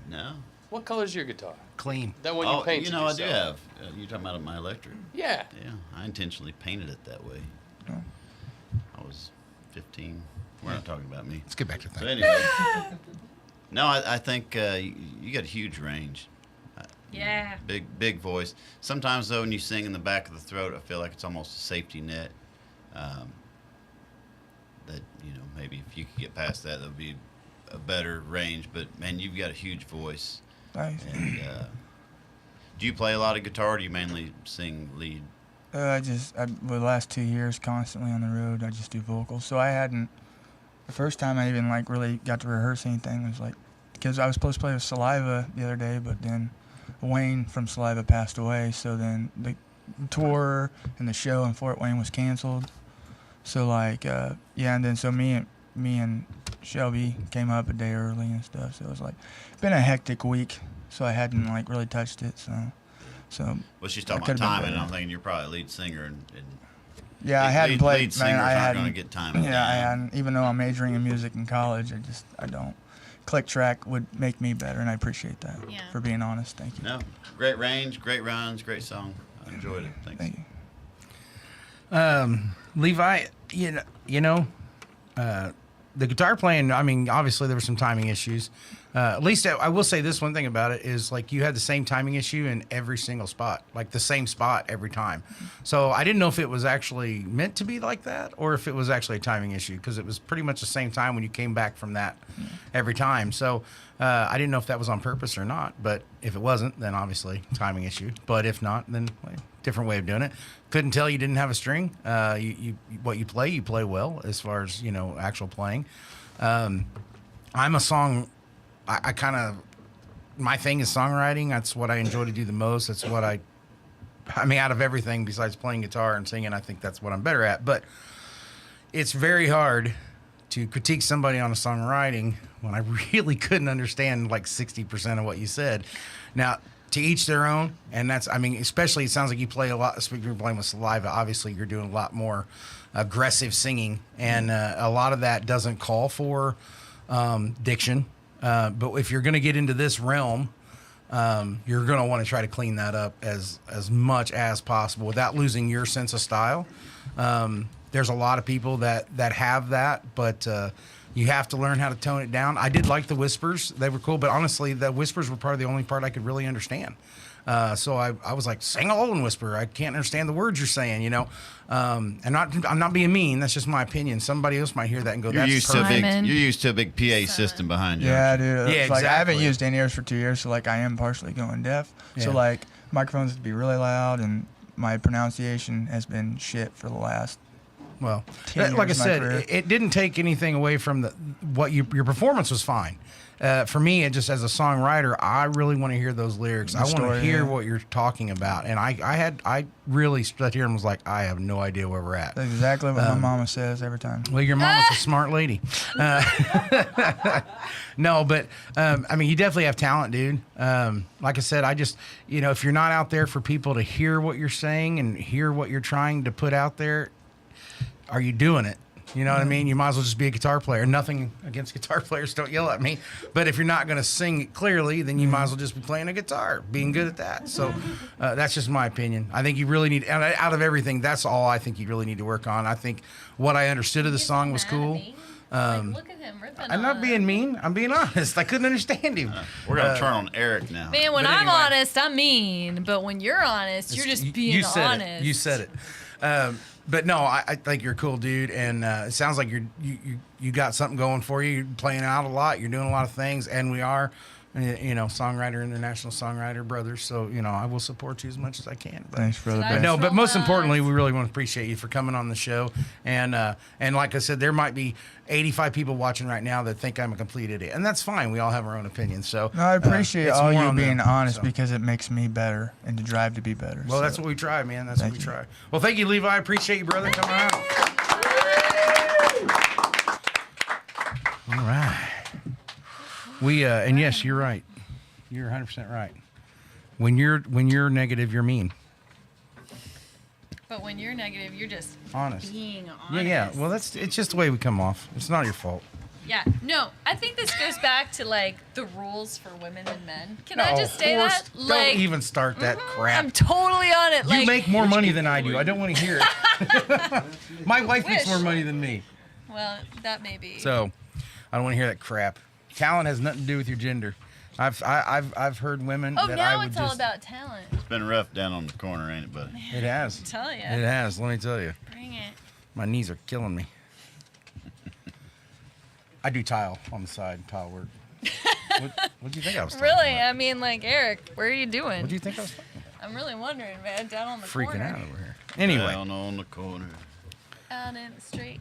No. What color's your guitar? Clean. That one you painted you know, yourself. I do have. You're talking about my electric. Yeah. Yeah, I intentionally painted it that way. Oh. I was 15. We're not talking about me. Let's get back to So things. anyway, no, I think you got a huge range. Yeah. Big voice. Sometimes though, when you sing in the back of the throat, I feel like it's almost a safety net. That maybe if you could get past that, that'd be a better range. But man, you've got a huge voice. Thanks. And do you play a lot of guitar? Or do you mainly sing lead? The last 2 years constantly on the road, I just do vocals. So the first time I even like really got to rehearse anything was like, because I was supposed to play with Saliva the other day, but then Wayne from Saliva passed away. So then the tour and the show in Fort Wayne was canceled. So like, and then so me and Shelby came up a day early and stuff. So it was like, been a hectic week. So I hadn't like really touched it. So. Well, she's talking about timing, and I'm thinking you're probably a lead singer, and yeah, I hadn't played. Lead singers aren't going to get timing. Yeah, I hadn't. Even though I'm majoring in music in college, I don't. Click track would make me better, and I appreciate that. Yeah. For being honest, thank you. No, great range, great runs, great song. I enjoyed it. Thanks. Thank you. Levi, the guitar playing, I mean, obviously there were some timing issues. At least I will say this one thing about it is like you had the same timing issue in every single spot, like the same spot every time. So I didn't know if it was actually meant to be like that or if it was actually a timing issue because it was pretty much the same time when you came back from that every time. So I didn't know if that was on purpose or not, but if it wasn't, then obviously timing issue. But if not, then different way of doing it. Couldn't tell you didn't have a string. What you play well as far as, actual playing. I'm a song... I kind of, my thing is songwriting. That's what I enjoy to do the most. That's what I mean, out of everything besides playing guitar and singing, I think that's what I'm better at. But it's very hard to critique somebody on a songwriting when I really couldn't understand like 60% of what you said. Now, to each their own. And that's, especially it sounds like you play a lot, speaking of playing with Saliva, obviously you're doing a lot more aggressive singing. And a lot of that doesn't call for diction. But if you're going to get into this realm, you're going to want to try to clean that up as much as possible without losing your sense of style. There's a lot of people that have that, but you have to learn how to tone it down. I did like the whispers. They were cool, but honestly, the whispers were probably the only part I could really understand. So I was like, sing along and whisper. I can't understand the words you're saying, you know. And I'm not being mean. That's just my opinion. Somebody else might hear that and go, You're that's used perfect. to you're used to a big PA system behind you. Yeah, dude. Yeah, It's like I haven't exactly. used in-ears for 2 years, so like I am partially going deaf. So Yeah. like microphones have to be really loud, and my pronunciation has been shit for the last. Well, 10 like I years of my said, career. it didn't take anything away from your performance was fine. For me, it just as a songwriter, I really want to hear those lyrics. I want to story, hear yeah. what you're talking about, and I really stood here and was like, I have no idea where we're at. That's exactly what my mama says every time. Well, your mama's a smart lady. No, but I mean, you definitely have talent, dude. Like I said, I just, you know, if you're not out there for people to hear what you're saying and hear what you're trying to put out there, are you doing it? You know what I mean? You might as well just be a guitar player. Nothing against guitar players, don't yell at me. But if you're not going to sing it clearly, then you might as well just be playing a guitar, being good at that. So that's just my opinion. I think you really need, out of everything, that's all I think you really need to work on. I think what I understood of the song was cool. Look at him ripping I'm not being mean. I'm being honest. I couldn't understand him. We're going to turn on Eric now. Man, when But I'm anyway. honest, I'm mean. But when you're honest, you're just being you said honest. It. You said it. But no, I think you're a cool dude, and it sounds like you got something going for you. You're playing out a lot. You're doing a lot of things, and we are, you know, songwriter, international songwriter brothers. So you know, I will support you as much as I can. But, Thanks, brother. But but no, but most Much. importantly, we really want to appreciate you for coming on the show. And like I said, there might be 85 people watching right now that think I'm a complete idiot, and that's fine. We all have our own opinions. So No, I appreciate it's all more you on being them, honest so. because it makes me better and to drive to be better. Well, so. that's what we try, man. That's what Thank we you. try. Well, thank you, Levi. I appreciate you, brother, coming out. All right. We and yes, you're right. You're 100% right. When you're negative, you're mean. But when you're negative, you're just Honest. being Yeah, honest. yeah. Well, it's just the way we come off. It's not your fault. Yeah. No, I think this goes back to like the rules for women and men. Can I No, just say of course, that? Like, don't even start that crap. I'm totally on it. You Like, make more money than I do. I don't want to hear it. My wife makes Wish. more money than me. well, that may be. So, I don't want to hear that crap. Talent has nothing to do with your gender. I've heard women oh, that now I would it's all just. about talent. It's been rough down on the corner, ain't it, buddy? It has. Tell ya. It has. Let me tell you, Bring it. my knees are killing me. I do tile on the side, tile work. What do you think I was talking Really? about? I mean, like, Eric, what are you doing? What do you think I was talking about? I'm really wondering, man. Down on the Freaking corner. out over here. Anyway, Down on the corner. Out in the street.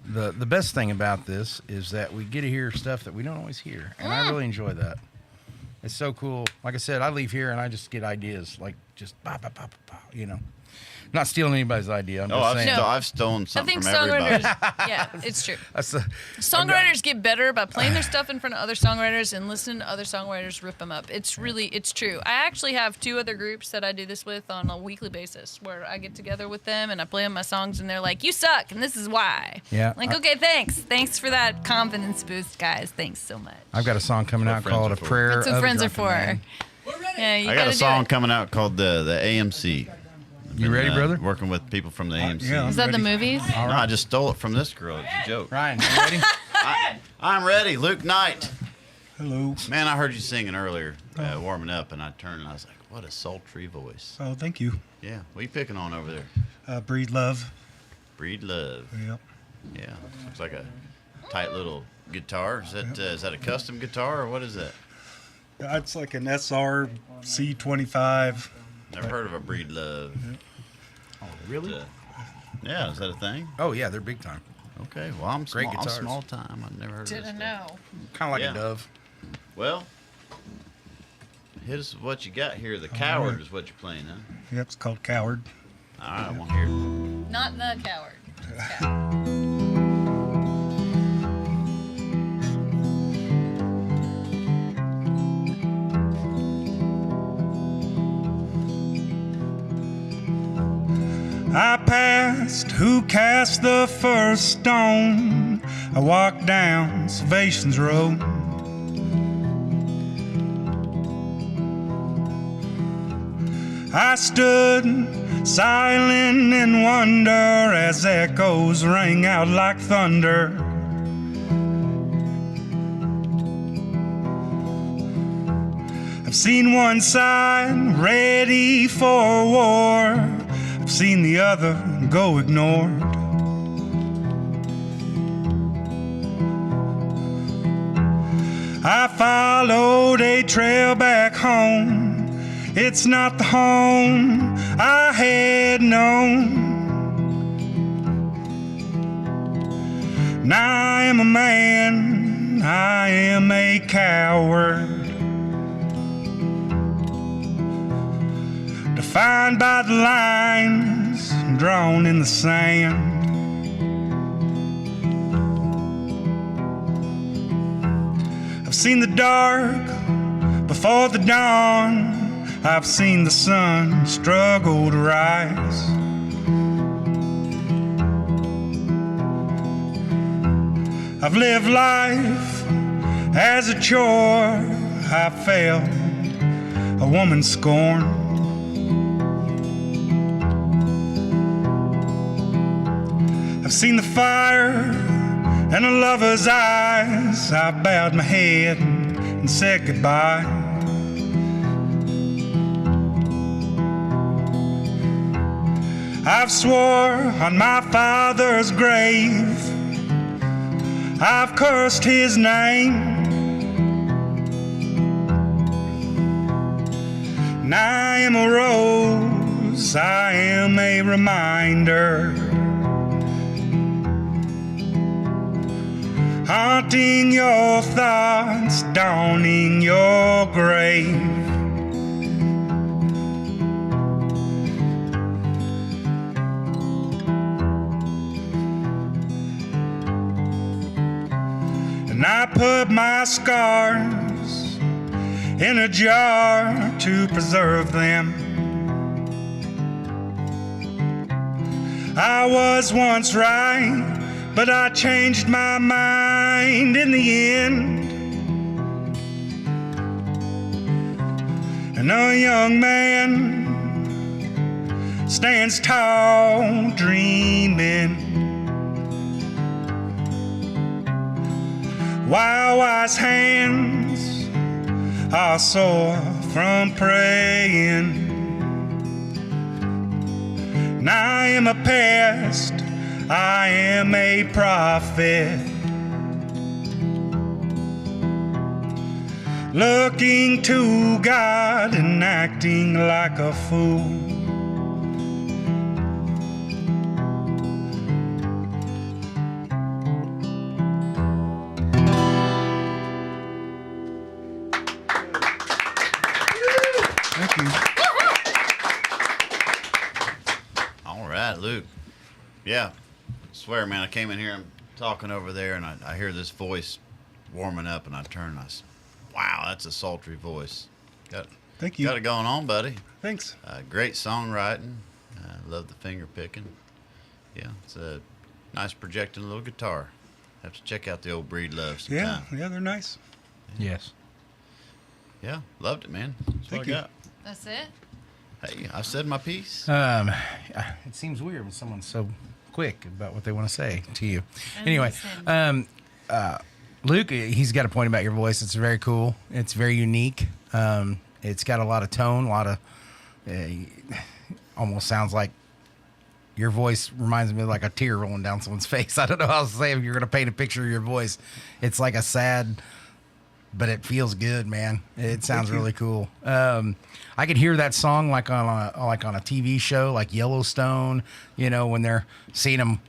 the best thing about this is that we get to hear stuff that we don't always hear, and I really enjoy that. It's so cool. Like I said, I leave here and I just get ideas, like just bah, bah, bah, bah, bah, you know. Not stealing anybody's idea. I'm Oh, just I've, saying. I've stolen I something think from everybody. songwriters. Yeah, it's true. That's the, Songwriters get better by playing their stuff in front of other songwriters and listening to other songwriters rip them up. It's true. I actually have 2 other groups that I do this with on a weekly basis where I get together with them and I play them my songs and they're like, you suck and this is why. Yeah. Like, okay, thanks. Thanks for that confidence boost, guys. Thanks so much. I've got a song coming What out friends called are "A for. Prayer That's what of friends are Drunken for. Man." Yeah, you I got gotta a do song it. coming out called the AMC. You ready, brother? Working with people from the AMC. yeah. Is that the movies? No, I just stole it from this girl. It's a joke. Ryan, you ready? I'm ready. Luke Knight. Hello. Man, I heard you singing earlier, warming up, and I turned and I was like, what a sultry voice. Oh, thank you. Yeah. What are you picking on over there? Breed Love. Breed Love. Yep. Yeah. Looks like a tight little guitar. Is that a custom guitar or what is that? It's like an SR C25. Never heard of a Breed Love. Oh, really? Yeah, is that a thing? Oh yeah, they're big time. Okay, well, I'm Great small, I'm guitars. small time. I've never heard of this. Didn't stuff. know. Kind of like Yeah. a dove. Well, hit us with what you got here. The Coward is what you're playing, huh? Yep, it's called Coward. All right, I want to hear it. Not the coward. It's coward. I passed who cast the first stone. I walked down Salvation's Road. I stood silent in wonder as echoes rang out like thunder. I've I've seen one side ready for war. I've seen the other go ignored. I followed a trail back home. It's not the home I had known. Now I am a man, I am a coward, defined by the lines drawn in the sand. I've seen the dark before the dawn. I've seen the sun struggle to rise. I've lived life as a chore. I felt a woman's scorn. I've seen the fire in a lover's eyes. I bowed my head and said goodbye. I've swore on my father's grave. I've cursed his name. And I am a rose, I am a reminder, haunting your thoughts, dawning your grave. And I put my scars in a jar to preserve them. I was once right, but I changed my mind in the end. And a young man stands tall, dreaming, while wise hands are sore from praying. And I am a pest, I am a prophet, looking to God and acting like a fool. Thank you. All right, Luke. Yeah, I swear, man, I came in here, I'm talking over there, and I hear this voice warming up, and I turn and I said, wow, that's a sultry voice. Thank you. Got it going on, buddy. Thanks. Great songwriting. Love the finger picking. Yeah, it's a nice projecting little guitar. Have to check out the old Breed Love sometime. Yeah, they're nice. Yes. Yeah, loved it, man. That's Thank what you. I got. That's it? Hey, I said my piece. It seems weird when someone's so quick about what they want to say to you. Anyway, Luke, he's got a point about your voice. It's very cool. It's very unique. It's got a lot of tone, a lot of, almost sounds like your voice reminds me of like a tear rolling down someone's face. I don't know how to say if you're going to paint a picture of your voice. It's like a sad, but it feels good, man. It sounds really cool. I could hear that song like on a TV show, like Yellowstone. You know, when they're seeing them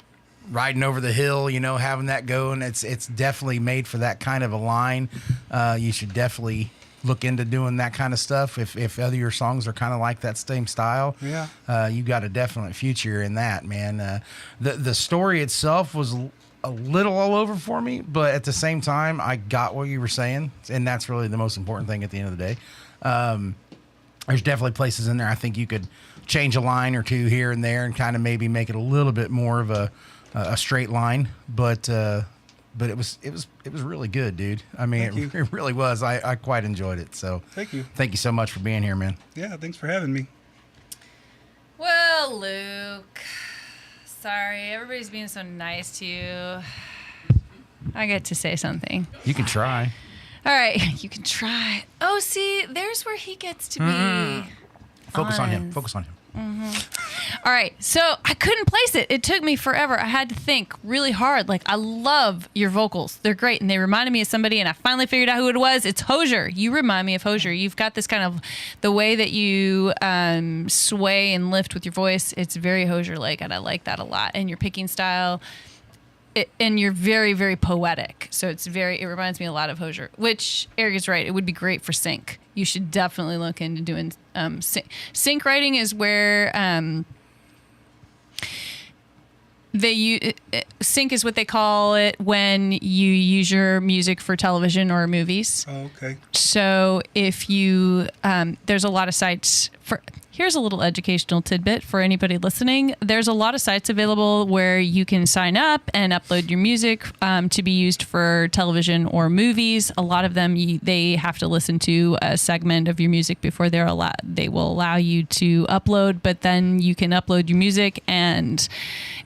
riding over the hill, you know, having that going. It's definitely made for that kind of a line. You should definitely look into doing that kind of stuff. If other your songs are kind of like that same style, you got a definite future in that, man. The story itself was a little all over for me, but at the same time, I got what you were saying, and that's really the most important thing at the end of the day. There's definitely places in there I think you could change a line or two here and there and kind of maybe make it a little bit more of a straight line, but it was really good, dude. I mean, it really was. I quite enjoyed it. So Thank you. Thank you so much for being here, man. Yeah, thanks for having me. Well, Luke, sorry, everybody's being so nice to you. I get to say something. You can try. All right, you can try. Oh, see, there's where he gets to be. Focus on him. honest. Focus on him. All right, so I couldn't place it. It took me forever. I had to think really hard. Like, I love your vocals. They're great, and they reminded me of somebody, and I finally figured out who it was. It's Hozier. You remind me of Hozier. You've got this kind of, the way that you sway and lift with your voice, it's very Hozier-like, and I like that a lot. And your picking style, and you're very, very poetic. So it reminds me a lot of Hozier, which Eric is right. It would be great for sync. You should definitely look into doing sync writing is where sync is what they call it when you use your music for television or movies. Oh, okay. So if you there's a lot of sites for. Here's a little educational tidbit for anybody listening. There's a lot of sites available where you can sign up and upload your music to be used for television or movies. A lot of them, they have to listen to a segment of your music before they will allow you to upload, but then you can upload your music, and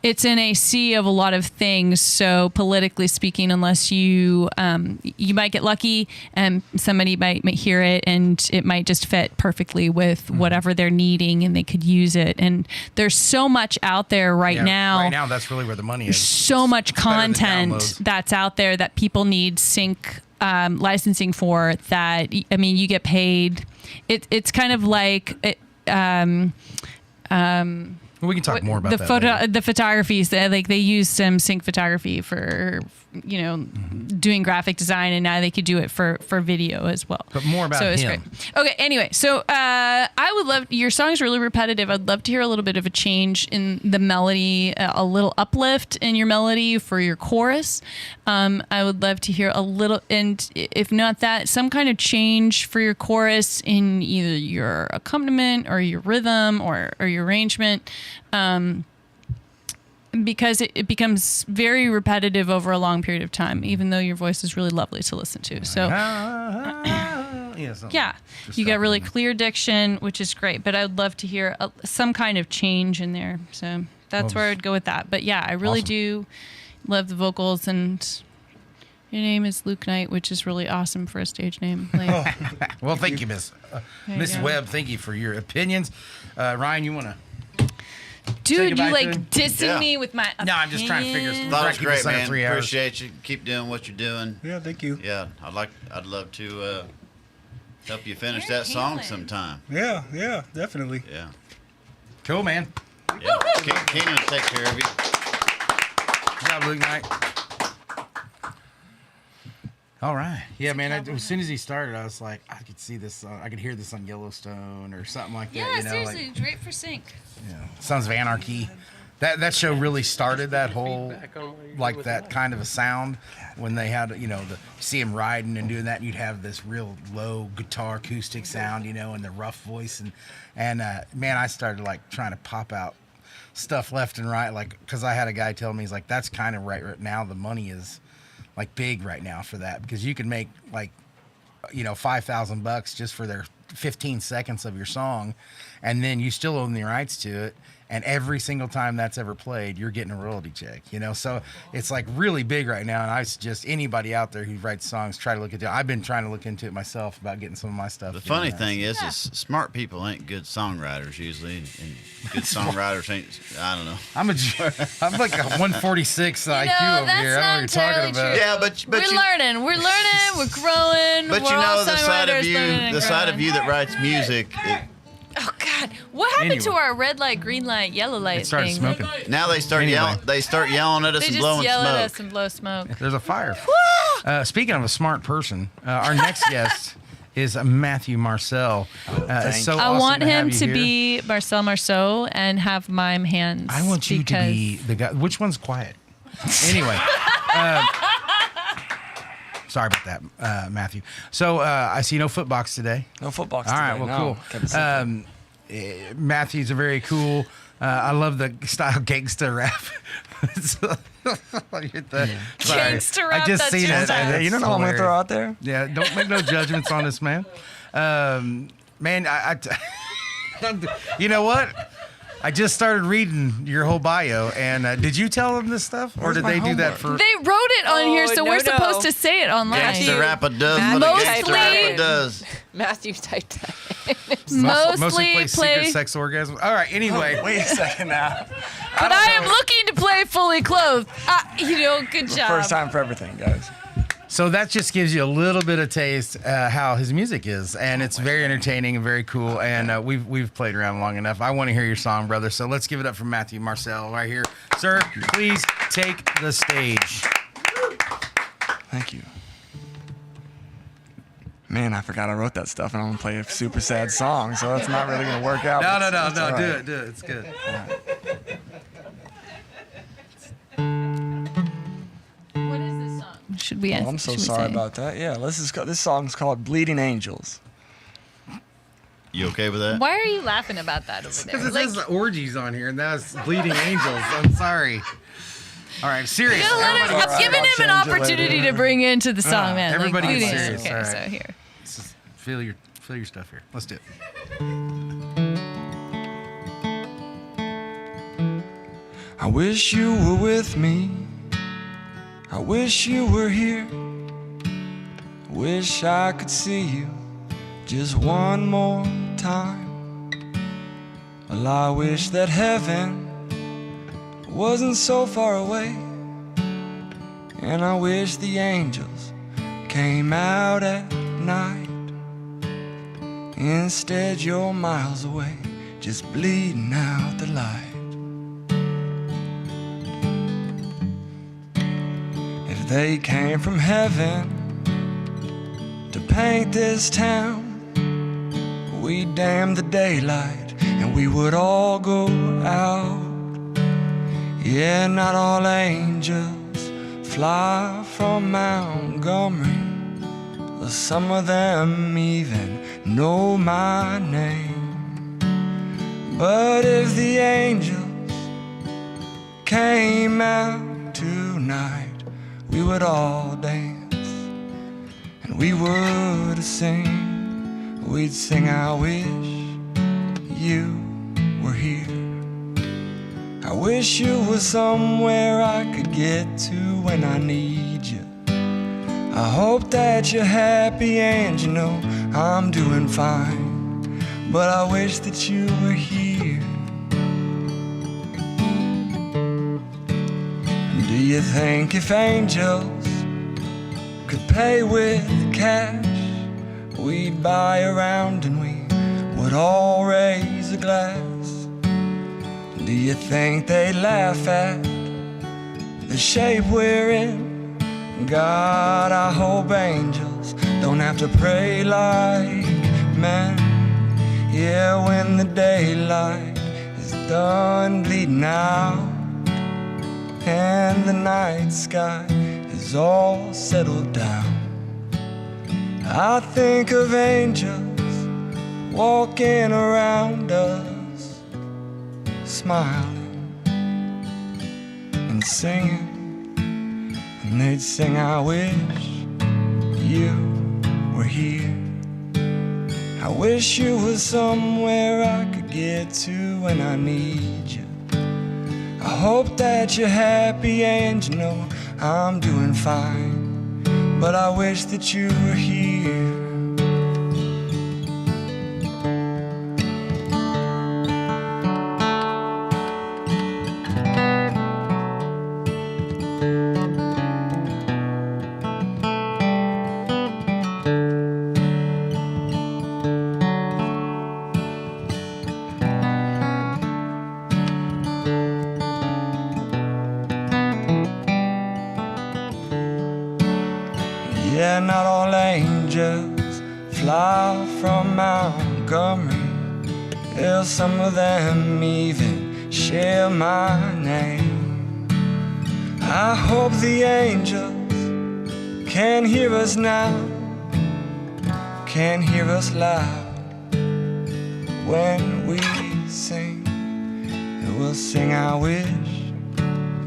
it's in a sea of a lot of things. So politically speaking, unless you might get lucky and somebody might hear it and it might just fit perfectly with whatever they're needing, and they could use it. And there's so much out there right now. Right now, that's really where the money is. So much It's better than content downloads. that's out there that people need sync licensing for. That, I mean, you get paid. It's kind of like We can talk more about that later. the photography. Like, they use some sync photography for doing graphic design, and now they could do it for video as well. But more about it's him. great. Okay, anyway, so I would love, your song's really repetitive. I'd love to hear a little bit of a change in the melody, a little uplift in your melody for your chorus. I would love to hear a little, and if not that, some kind of change for your chorus in either your accompaniment or your rhythm or your arrangement. Because it becomes very repetitive over a long period of time, even though your voice is really lovely to listen to. So, yeah, you got really clear diction, which is great. But I would love to hear some kind of change in there. So that's where I'd go with that. But yeah, I really do love the vocals, and your name is Luke Knight, which is really awesome for a stage name. Like, Well, thank you, Miss go. Webb. Thank you for your opinions. Ryan, you want to? dude, you goodbye to like him? dissing Yeah. me with my No, I'm just trying to figure. opinion. Thought it was Keep us great, under man. 3 hours. Appreciate you. Keep doing what you're doing. Yeah, thank you. Yeah, I'd love to help you finish that song Keenan. sometime. Yeah, definitely. Yeah. Cool, man. Yeah. Keenan will take care of you. Good job, Luke Knight. All right. Yeah, man. As soon as he started, I was like, I could see this. I could hear this on Yellowstone or something like that. Yeah, you know, seriously, like, great for sync. Sons of Anarchy. That show really started that whole, like, that kind of a sound when they had, see him riding and doing that, and you'd have this real low guitar acoustic sound, and the rough voice. And man, I started, like, trying to pop out stuff left and right, like, because I had a guy tell me, he's like, that's kind of right now. The money is, like, big right now for that, because you can make, like, $5,000 just for their 15 seconds of your song, and then you still own the rights to it. And every single time that's ever played, you're getting a royalty check, So it's like really big right now. And I suggest anybody out there who writes songs, try to look into it. I've been trying to look into it myself about getting some of my stuff. The funny thing is smart people ain't good songwriters usually, and good songwriters ain't. I don't know. I'm like a 146 IQ over here. I don't know what you're talking about. Yeah, but We're learning. We're growing. But we're all the side of songwriters you, learning and the side of growing. you that writes music. Oh God! What happened to Anyway. our red light, green light, yellow light It started thing? smoking. Now they start Anyway. yelling. They start yelling at us They and just blowing yell smoke. at us and blow smoke. There's a fire. Speaking of a smart person, our next guest is Matthew Marcelle. It's so I awesome want to have him you to here. be Marcelle Marceau and have mime hands. I want you to because- be the guy. Which one's quiet? Anyway. Sorry about that, Matthew. So I see no footbox today. No footbox All right, today, well, no. cool. Kept it simple. Matthew's a very cool. I love the style gangsta rap. Sorry. Gangsta rap, I just that's seen your it. style. and You don't it's know what I'm going to throw hilarious. out there? Yeah, don't make no judgments on this man. Man, you know what? I just started reading your whole bio, and did you tell them this stuff, or Where's did my they do that homework? for? They wrote it on here, so no, we're no. supposed to say it online. Gangsta rapper does Matthew what a typed gangsta that rapper in. does. Matthew typed that. Mostly secret sex orgasm. All right. Anyway, Wait a second now. But I am looking to play fully clothed. Good job. First time for everything, guys. so that just gives you a little bit of taste how his music is, and it's very entertaining and very cool. And we've played around long enough. I want to hear your song, brother. So let's give it up for Matthew Marcelle right here, sir. Please take the stage. Thank you. Man, I forgot I wrote that stuff, and I'm gonna play a super sad song, so that's not really gonna work out. No. It's all right. Do it. It's good. What is this song? Should we ask? Well, I'm so should we sorry say? about that. Yeah, this song's called "Bleeding Angels." You okay with that? Why are you laughing about that over there? Because it says orgies on here, and that's Bleeding Angels. I'm sorry. All right, serious. I'm giving him an opportunity to bring into the song, man. everybody Like, gets we serious, didn't- all Okay, right. so here. Just feel your stuff here. Let's do it. I wish you were with me. I wish you were here. Wish I could see you just one more time. Well, I wish that heaven wasn't so far away, and I wish the angels came out at night. Instead, you're miles away, just bleeding out the light. If they came from heaven to paint this town, we'd damn the daylight and we would all go out. Yeah, not all angels fly from Montgomery. Well, some of them even know my name. But if the angels came out tonight, we would all dance and we would sing. We'd sing, I wish you were here. I wish you were somewhere I could get to when I need you. I hope that you're happy and you know I'm doing fine, but I wish that you were here. Do you think if angels could pay with cash, we'd buy around and we would all raise a glass? Do you think they'd laugh at the shape we're in? God, I hope angels don't have to pray like men. Yeah, when the daylight is done bleeding out and the night sky is all settled down, I think of angels walking around us, smiling and singing, and they'd sing, I wish you were here. I wish you were somewhere I could get to when I need you. I hope that you're happy and you know I'm doing fine, but I wish that you were here. Yeah, not all angels fly from Montgomery. Yeah, some of them even share my name. I hope the angels can hear us now, can hear us loud when we sing. And we'll sing, I wish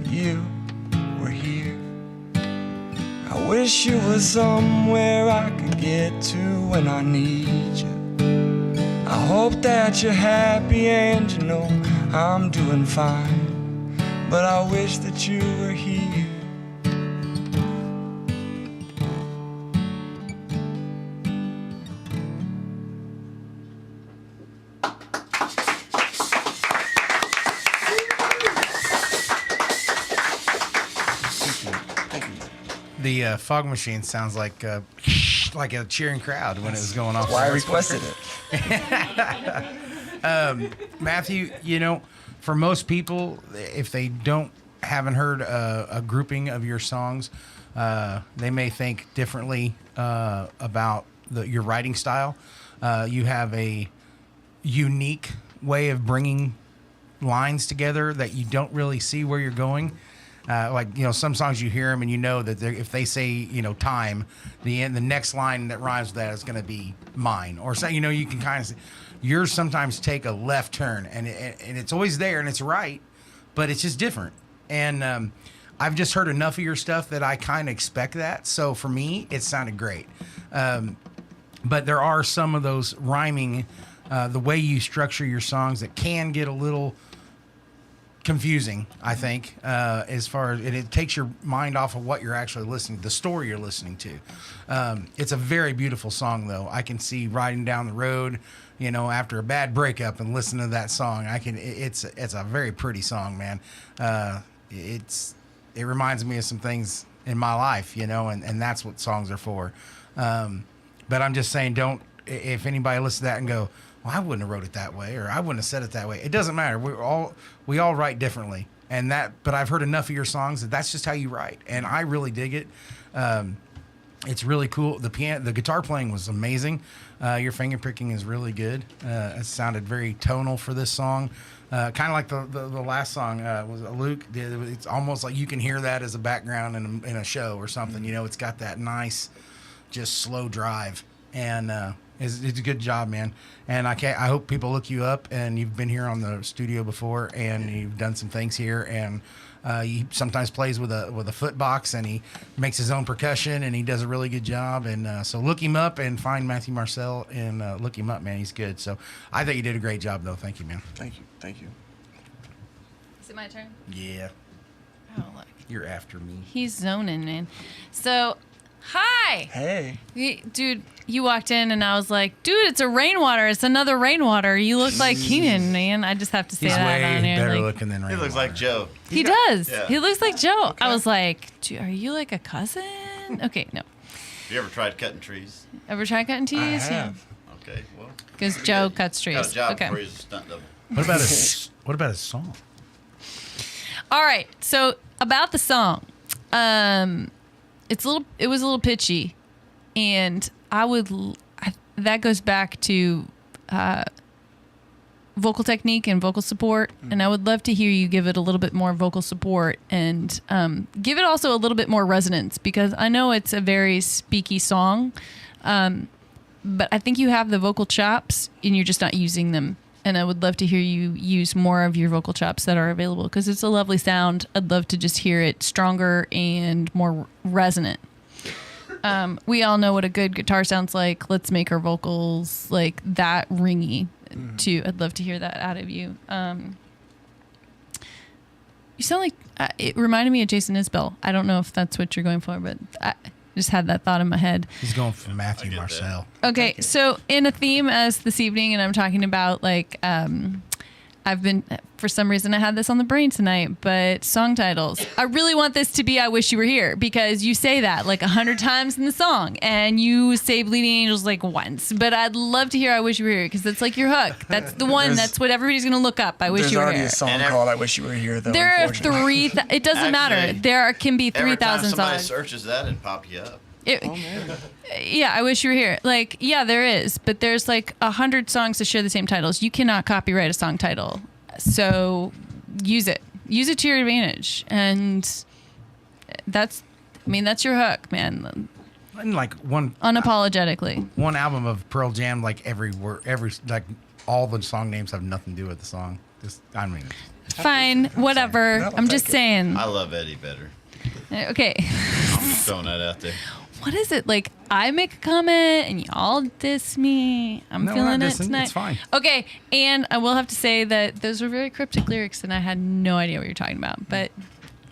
you were here. I wish you were somewhere I could get to when I need you. I hope that you're happy and you know I'm doing fine, but I wish that you were here. The fog machine sounds like a cheering crowd when it was going off. Why I requested it. Matthew, you know, for most people, if they haven't heard a grouping of your songs, they may think differently about your writing style. You have a unique way of bringing lines together that you don't really see where you're going. Like, you know, some songs you hear them and you know that if they say, you know, time, the next line that rhymes with that is going to be mine. Or so, you know, you can kind of see. Yours sometimes take a left turn and it's always there and it's right, but it's just different. And I've just heard enough of your stuff that I kind of expect that. So for me, it sounded great. But there are some of those rhyming, the way you structure your songs that can get a little confusing, I think, as far as it takes your mind off of what you're actually listening, the story you're listening to. It's a very beautiful song, though. I can see riding down the road, you know, after a bad breakup and listening to that song. It's a very pretty song, man. It reminds me of some things in my life, you know, and that's what songs are for. But I'm just saying, if anybody listens to that and go, well, I wouldn't have wrote it that way, or I wouldn't have said it that way. It doesn't matter. We all write differently, but I've heard enough of your songs that that's just how you write, and I really dig it. It's really cool. The guitar playing was amazing. Your finger picking is really good. It sounded very tonal for this song, kind of like the last song was Luke. It's almost like you can hear that as a background in a show or something. You know, it's got that nice, just slow drive, and it's a good job, man. And I hope people look you up, and you've been here on the studio before, and you've done some things here, and he sometimes plays with a foot box, and he makes his own percussion, and he does a really good job. And so look him up and find Matthew Marcelle and look him up, man. He's good. So I think you did a great job, though. Thank you, man. Thank you. Is it my turn? Yeah. Oh, look. You're after me. He's zoning, man. So, hi. Hey. Dude, you walked in and I was like, dude, it's a Rainwater. It's another Rainwater. You look like Keenan, man. I just have to say He's that way on here. better Like, looking than Rainwater. He looks like Joe. he does. Yeah. He looks like Joe. Okay. I was like, are you like a cousin? Okay, no. Have you ever tried cutting trees? Ever try cutting trees? I have. Okay, well. Because Joe cuts trees. Got a job okay. before he's a stunt double. What about his song? All right. So about the song, it was a little pitchy, and that goes back to vocal technique and vocal support, and I would love to hear you give it a little bit more vocal support and give it also a little bit more resonance, because I know it's a very speaky song, but I think you have the vocal chops and you're just not using them. And I would love to hear you use more of your vocal chops that are available, because it's a lovely sound. I'd love to just hear it stronger and more resonant. We all know what a good guitar sounds like. Let's make our vocals like that ringy too. I'd love to hear that out of you. You sound like it reminded me of Jason Isbell. I don't know if that's what you're going for, but I just had that thought in my head. He's going for Matthew Marcelle. Okay, so in a theme as this evening, and I'm talking about like I've been, for some reason I had this on the brain tonight, but song titles. I really want this to be I Wish You Were Here, because you say that like 100 times in the song, and you say Bleeding Angels like once, but I'd love to hear I Wish You Were Here, because that's like your hook. That's the one. That's what everybody's going to look up. I Wish You Were Here. There's already a song called I Wish You Were Here, though. There are it doesn't matter. There can be 3,000 songs. Every time somebody searches that, it'd pop you up. Yeah, I Wish You Were Here. Like, yeah, there is, but there's like 100 songs that share the same titles. You cannot copyright a song title, so use it to your advantage, and that's your hook, man. And like Unapologetically. One album of Pearl Jam, like like all the song names have nothing to do with the song. Fine, whatever. I'm just saying. I love Eddie better. Okay. I'm just throwing that out there. what is it? Like, I make a comment and y'all diss me. I'm No, we're feeling not it dissing. tonight. It's fine. Okay, and I will have to say that those were very cryptic lyrics, and I had no idea what you're talking about. But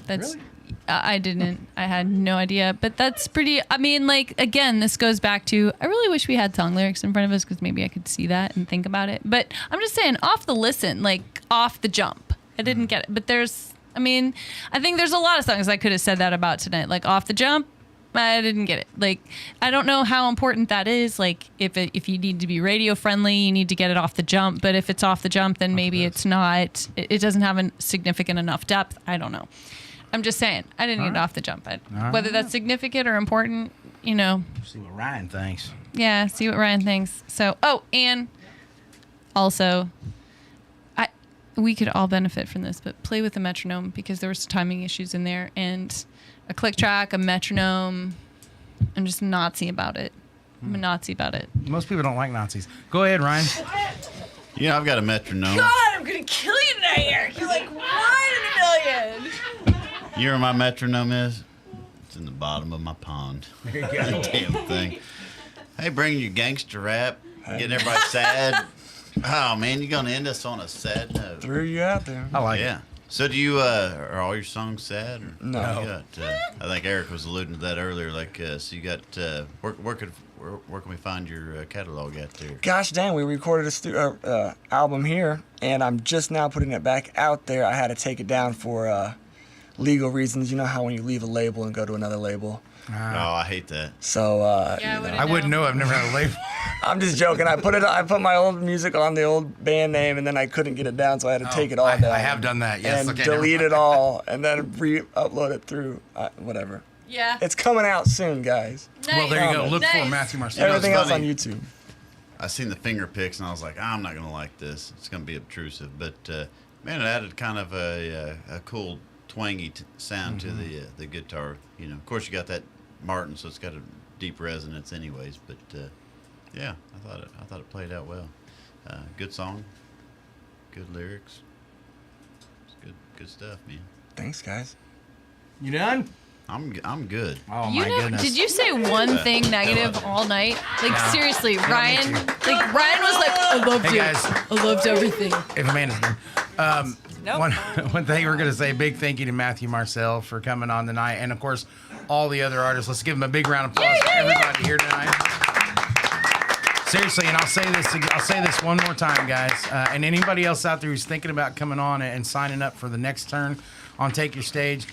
that's Really? I didn't. I had no idea. But that's pretty. I mean, like, again, this goes back to I really wish we had song lyrics in front of us because maybe I could see that and think about it. But I'm just saying, off the listen, like off the jump, I didn't get it. But there's, I mean, I think there's a lot of songs I could have said that about tonight. Like off the jump, I didn't get it. Like, I don't know how important that is. Like, if you need to be radio friendly, you need to get it off the jump. But if it's off the jump, then maybe it's not. It doesn't have a significant enough depth. I don't know. I'm just saying, I didn't get it off the jump. Whether that's significant or important, you know. See what Ryan thinks. Yeah, see what Ryan thinks. So, oh, and also, we could all benefit from this, but play with the metronome because there was timing issues in there, and a click track, a metronome. I'm just Nazi about it. I'm a Nazi about it. Most people don't like Nazis. Go ahead, Ryan. Yeah, I've got a metronome. God, I'm gonna kill you tonight, Eric. You're like 1 in a million. You know where my metronome is? It's in the bottom of my pond. There you go. Damn thing. Hey, bring your gangster rap, getting everybody sad. Oh man, you're gonna end us on a sad note. Threw you out there. I like Yeah. So do you? Are all your songs sad? Or No. you got, I think Eric was alluding to that earlier. Like, so you got where can we find your catalog at there? Gosh dang, we recorded a album here, and I'm just now putting it back out there. I had to take it down for legal reasons. You know how when you leave a label and go to another label. Oh, I hate that. So Yeah, I wouldn't know. I've never had a label. I'm just joking. I put my old music on the old band name, and then I couldn't get it down, so I had to take it all down. I have done that. Yes. And Okay, delete never it all, and then re-upload it through whatever. Yeah. It's coming out soon, guys. Well, there you go. Look for Nice. Matthew Marcelle. Everything else on funny. YouTube. I seen the finger picks and I was like, I'm not gonna like this. It's gonna be obtrusive. But man, it added kind of a cool twangy sound to the guitar. You know, of course you got that Martin, so it's got a deep resonance, anyways. But yeah, I thought it played out well. Good song, good lyrics. It's good stuff, man. Thanks, guys. You done? I'm good. Oh You my know, goodness. did you say one thing negative all night? Like, seriously, Ryan? Like, Ryan was like, I loved Hey, it. guys. I loved everything. If Amanda's done. Nope. One thing we're going to say, big thank you to Matthew Marcelle for coming on tonight. And, of course, all the other artists. Let's give them a big round of applause for everybody here tonight. Seriously, and I'll say this one more time, guys. And anybody else out there who's thinking about coming on and signing up for the next turn on Take Your Stage,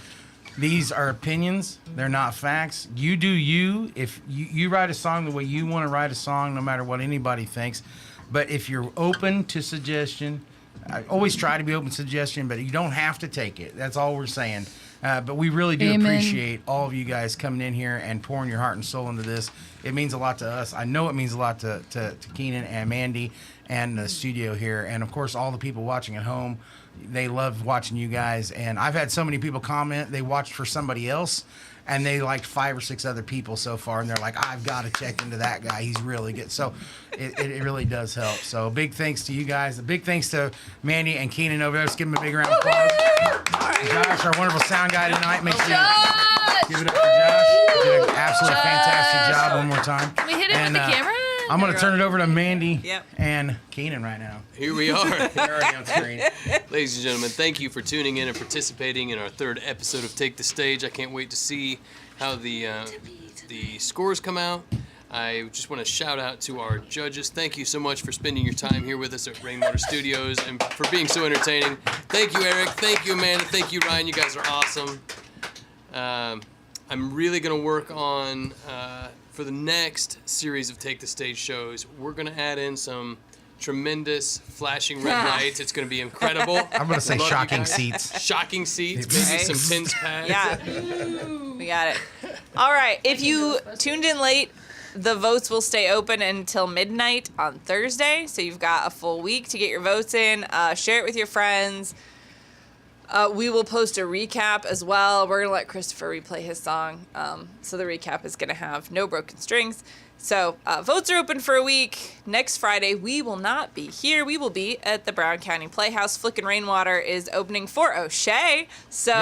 these are opinions. They're not facts. You do you. If you write a song the way you want to write a song, no matter what anybody thinks. But if you're open to suggestion, I always try to be open to suggestion, but you don't have to take it. That's all we're saying. But we really do Amen. appreciate all of you guys coming in here and pouring your heart and soul into this. It means a lot to us. I know it means a lot to Keenan and Mandy and the studio here. And, of course, all the people watching at home. They love watching you guys. And I've had so many people comment they watched for somebody else, and they liked 5 or 6 other people so far. And they're like, I've got to check into that guy. He's really good. So it really does help. So big thanks to you guys. A big thanks to Mandy and Keenan over there. Let's give them a big round of applause. Josh, our wonderful sound guy tonight. Make sure you give it up for Josh. He did an absolutely fantastic job one more time. Can we hit it with the camera? I'm going to turn it over to Mandy Yep. and Keenan right now. Here we are. They're already on screen. Ladies and gentlemen, thank you for tuning in and participating in our 3rd episode of Take the Stage. I can't wait to see how the scores come out. I just want to shout out to our judges. Thank you so much for spending your time here with us at Rainwater Studios and for being so entertaining. Thank you, Eric. Thank you, Amanda. Thank you, Ryan. You guys are awesome. I'm really going to work on, for the next series of Take the Stage shows, we're going to add in some tremendous flashing red lights. It's going to be incredible. I'm going to say Love you shocking guys. seats. Shocking seats. Right. Maybe some pins pads. Yeah. We got it. All right. If you tuned in late, the votes will stay open until midnight on Thursday. So you've got a full week to get your votes in. Share it with your friends. We will post a recap as well. We're going to let Kristopher replay his song. So the recap is going to have no broken strings. So votes are open for a week. Next Friday, we will not be here. We will be at the Brown County Playhouse. Flickin' Rainwater is opening for O'Shea. So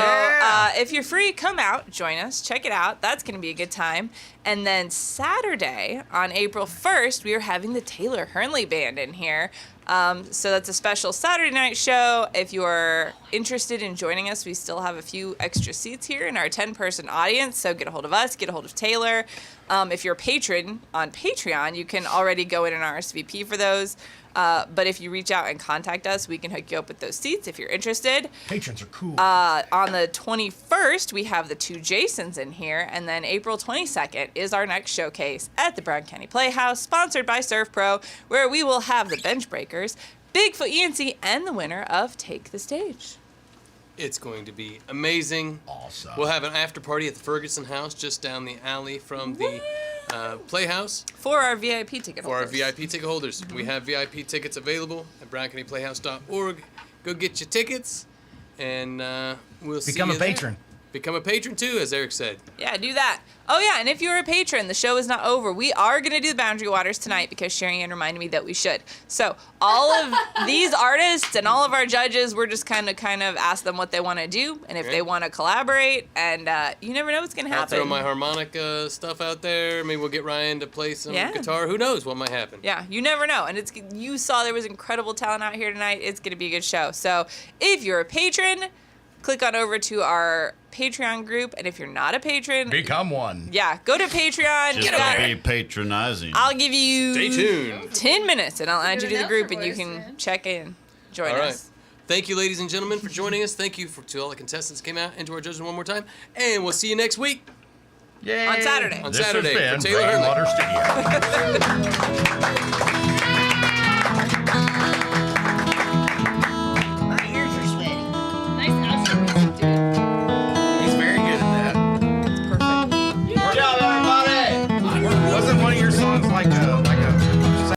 if you're free, come out, join us, check it out. That's going to be a good time. And then Saturday, on April 1st, we are having the Taylor Hernley Band in here. So that's a special Saturday night show. If you're interested in joining us, we still have a few extra seats here in our 10-person audience. So get a hold of us, get a hold of Taylor. If you're a patron on Patreon, you can already go in and RSVP for those. But if you reach out and contact us, we can hook you up with those seats if you're interested. Patrons are cool. On the 21st, we have the 2 Jasons in here. And then April 22nd is our next showcase at the Brown County Playhouse, sponsored by Surf Pro, where we will have the Bengebreakers, Bigfoot Yancey, and the winner of Take the Stage. It's going to be amazing. Awesome. We'll have an after party at the Ferguson House just down the alley from the Playhouse. For our VIP ticket For our holders. VIP ticket holders. We have VIP tickets available at browncountyplayhouse.org. Go get your tickets, and we'll see you Become a there. patron. Become a patron, too, as Eric said. Yeah, do that. Oh, yeah, and if you're a patron, the show is not over. We are going to do the Boundary Waters tonight because Sharianne reminded me that we should. So all of these artists and all of our judges, we're just kind of ask them what they want to do and if they want to collaborate. And you never know what's going to I'll happen. throw my harmonica stuff out there. Maybe we'll get Ryan to play some guitar. Who knows what might happen? Yeah, you never know. And you saw there was incredible talent out here tonight. It's going to be a good show. So if you're a patron, click on over to our Patreon group, and if you're not a patron, Become one. Yeah, go to Patreon. Just don't be patronizing. I'll give you Stay tuned. 10 minutes, and I'll add you to the group, and you can check in, join All right. us. Thank you, ladies and gentlemen, for joining us. Thank you to all the contestants who came out, and to our judges one more time. And we'll see you next week. Yay. On Saturday. On This Saturday has for been Taylor Hernley. Rainwater Studios.